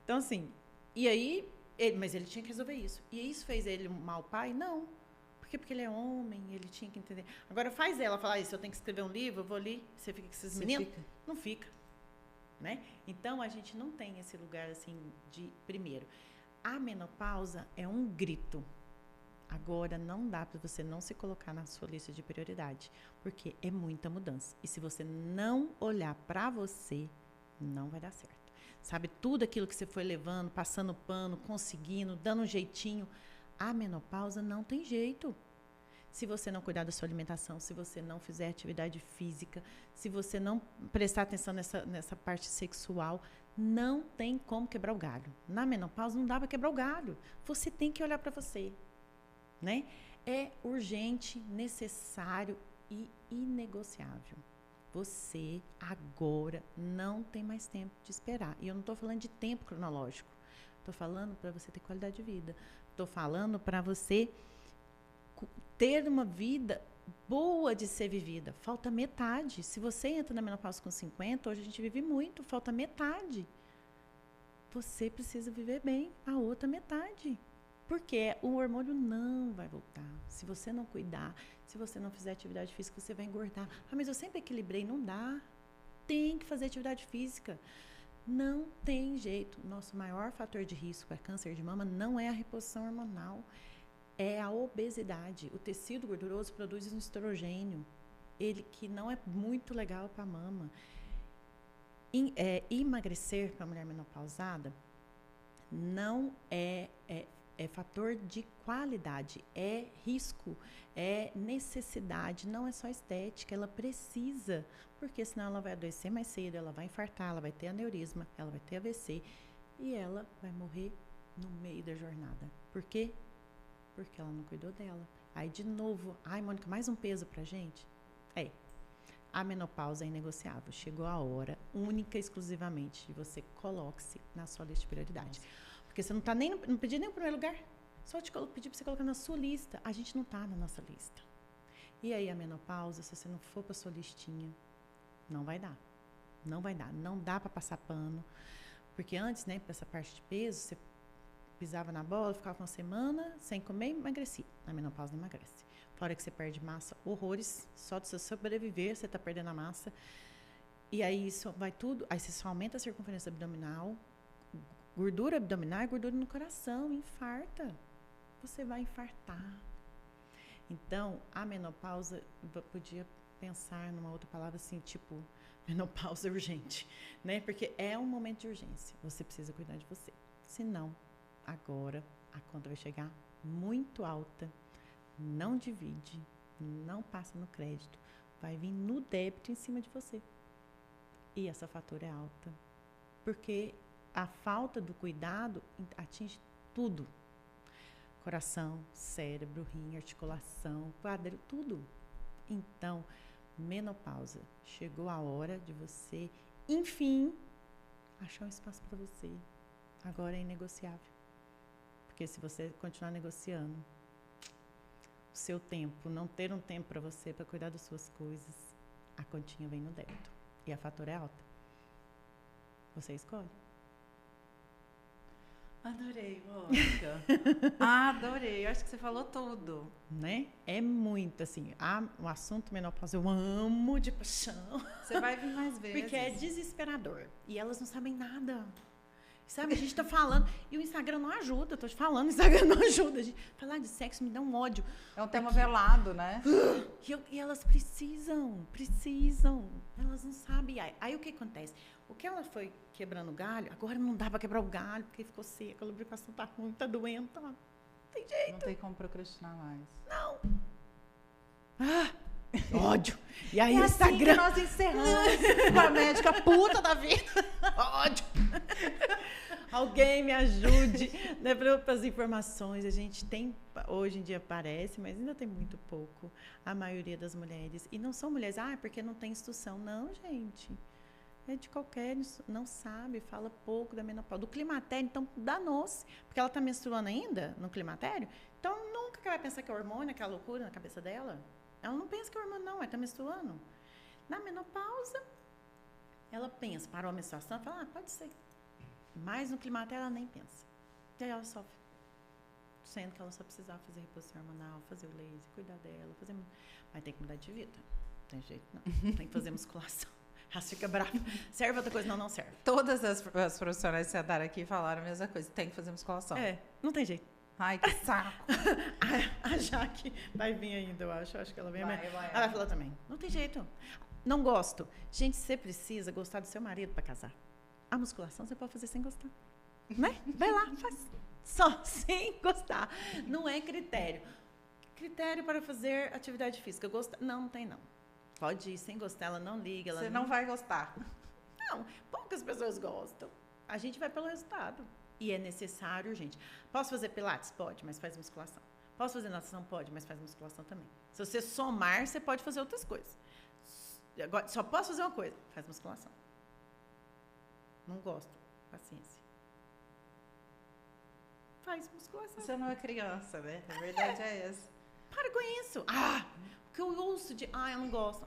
[SPEAKER 2] Então, assim, e aí, mas ele tinha que resolver isso. E isso fez ele um mau pai? Não. Por quê? Porque ele é homem, ele tinha que entender. Agora faz ela falar isso, eu tenho que escrever um livro, eu vou ali, você fica com esses meninos? Fica. Não fica. Né? Então, a gente não tem esse lugar, assim, de... Primeiro, a menopausa é um grito. Agora, não dá para você não se colocar na sua lista de prioridade, porque é muita mudança. E se você não olhar para você, não vai dar certo. Sabe, tudo aquilo que você foi levando, passando pano, conseguindo, dando um jeitinho, a menopausa não tem jeito. Se você não cuidar da sua alimentação, se você não fizer atividade física, se você não prestar atenção nessa parte sexual, não tem como quebrar o galho. Na menopausa não dá para quebrar o galho. Você tem que olhar para você. Né? É urgente, necessário e inegociável. Você agora não tem mais tempo de esperar. E eu não estou falando de tempo cronológico. Estou falando para você ter qualidade de vida. Estou falando para você ter uma vida boa de ser vivida. Falta metade. Se você entra na menopausa com 50, hoje a gente vive muito, falta metade. Você precisa viver bem a outra metade. Porque o hormônio não vai voltar. Se você não cuidar, se você não fizer atividade física, você vai engordar. Ah, mas eu sempre equilibrei. Não dá. Tem que fazer atividade física. Não tem jeito. Nosso maior fator de risco para câncer de mama não é a reposição hormonal. É a obesidade. O tecido gorduroso produz um estrogênio. Ele que não é muito legal para a mama. Emagrecer para a mulher menopausada não é fator de qualidade, é risco, é necessidade, não é só estética, ela precisa, porque senão ela vai adoecer mais cedo, ela vai infartar, ela vai ter aneurisma, ela vai ter AVC e ela vai morrer no meio da jornada. Por quê? Porque ela não cuidou dela. Aí de novo, ai Mônica, mais um peso pra gente? A menopausa é inegociável, chegou a hora, única e exclusivamente, de você coloque-se na sua lista de prioridades. Porque você não pediu nem o primeiro lugar. Só te pedir para você colocar na sua lista. A gente não está na nossa lista. E aí a menopausa, se você não for para sua listinha, não vai dar. Não vai dar. Não dá para passar pano. Porque antes, né, para essa parte de peso, você pisava na bola, ficava uma semana sem comer e emagrecia. Na menopausa não emagrece. Fora que você perde massa, horrores. Só de você sobreviver, você está perdendo a massa. E aí isso vai tudo. Aí você só aumenta a circunferência abdominal. Gordura abdominal e gordura no coração, infarta. Você vai infartar. Então, a menopausa, eu podia pensar numa outra palavra assim, tipo, menopausa urgente, né? Porque é um momento de urgência. Você precisa cuidar de você. Senão, agora, a conta vai chegar muito alta, não divide, não passa no crédito, vai vir no débito em cima de você. E essa fatura é alta. Porque a falta do cuidado atinge tudo. Coração, cérebro, rim, articulação, quadril, tudo. Então, menopausa. Chegou a hora de você, enfim, achar um espaço para você. Agora é inegociável. Porque se você continuar negociando o seu tempo, não ter um tempo para você, para cuidar das suas coisas, a continha vem no débito. E a fatura é alta. Você escolhe.
[SPEAKER 1] Adorei, Mônica. Adorei. Eu acho que você falou tudo.
[SPEAKER 2] Né? É muito, assim, o assunto menopausa eu amo de paixão.
[SPEAKER 1] Você vai vir mais vezes.
[SPEAKER 2] Porque é desesperador. E elas não sabem nada. Sabe, a gente tá falando, e o Instagram não ajuda, eu tô te falando, o Instagram não ajuda. A gente, falar de sexo me dá um ódio.
[SPEAKER 1] É um tema velado, né?
[SPEAKER 2] E elas precisam, elas não sabem. Aí o que acontece? O que ela foi quebrando o galho, agora não dá para quebrar o galho, porque ficou seca, a lubrificação tá ruim, tá doendo, tá. tem jeito.
[SPEAKER 1] Não tem como procrastinar mais.
[SPEAKER 2] Não. Ah, ódio. E aí
[SPEAKER 1] É
[SPEAKER 2] o
[SPEAKER 1] assim que
[SPEAKER 2] Instagram...
[SPEAKER 1] nós encerramos com a médica puta da vida.
[SPEAKER 2] Ódio. Alguém me ajude, né, para as informações. A gente tem, hoje em dia parece, mas ainda tem muito pouco, a maioria das mulheres. E não são mulheres, porque não tem instrução. Não, gente. É de qualquer, não sabe, fala pouco da menopausa. Do climatério, então, danou-se. Porque ela está menstruando ainda, no climatério. Então, nunca que ela vai pensar que é hormônio, aquela loucura na cabeça dela. Ela não pensa que é hormônio, não. Ela está menstruando. Na menopausa, ela pensa, parou a menstruação, fala, pode ser. Mas no climatério ela nem pensa. E aí ela sofre. Sendo que ela só precisava fazer reposição hormonal, fazer o laser, cuidar dela, fazer... Mas tem que mudar de vida. Não tem jeito, não. Tem que fazer musculação. Ela fica brava. Serve outra coisa? Não, não serve.
[SPEAKER 1] Todas as profissionais que sentaram aqui falaram a mesma coisa. Tem que fazer musculação.
[SPEAKER 2] Não tem jeito.
[SPEAKER 1] Ai, que saco.
[SPEAKER 2] A Jaque vai vir ainda, eu acho. Acho que ela vem.
[SPEAKER 1] Vai.
[SPEAKER 2] Ela vai falar também. Não tem jeito. Não gosto. Gente, você precisa gostar do seu marido para casar. A musculação você pode fazer sem gostar. Né? Vai lá, faz. Só sem gostar. Não é critério. Critério para fazer atividade física. Não tem não. Pode ir sem gostar, ela não liga. Ela
[SPEAKER 1] Você não vai gostar.
[SPEAKER 2] Não, poucas pessoas gostam. A gente vai pelo resultado. E é necessário, gente. Posso fazer pilates? Pode, mas faz musculação. Posso fazer natação? Pode, mas faz musculação também. Se você somar, você pode fazer outras coisas. Agora, só posso fazer uma coisa, faz musculação. Não gosto, paciência. Faz musculação.
[SPEAKER 1] Você não é criança, né? A verdade é essa.
[SPEAKER 2] Para com isso. O que eu ouço de... eu não gosto.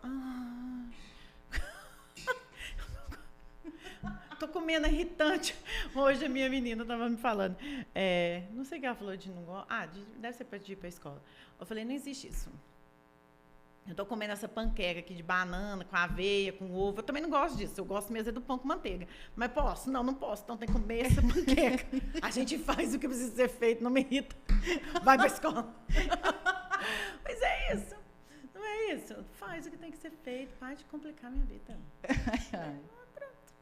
[SPEAKER 2] Tô comendo irritante. Hoje a minha menina tava me falando. Não sei o que ela falou de não gosto. Deve ser para ir para a escola. Eu falei, não existe isso. Eu tô comendo essa panqueca aqui de banana, com aveia, com ovo. Eu também não gosto disso. Eu gosto mesmo do pão com manteiga. Mas posso? Não posso. Então tem que comer essa panqueca. A gente faz o que precisa ser feito, não me irrita. Vai pra escola. Mas é isso. Não é isso. Faz o que tem que ser feito. Para de complicar a minha vida. Pronto.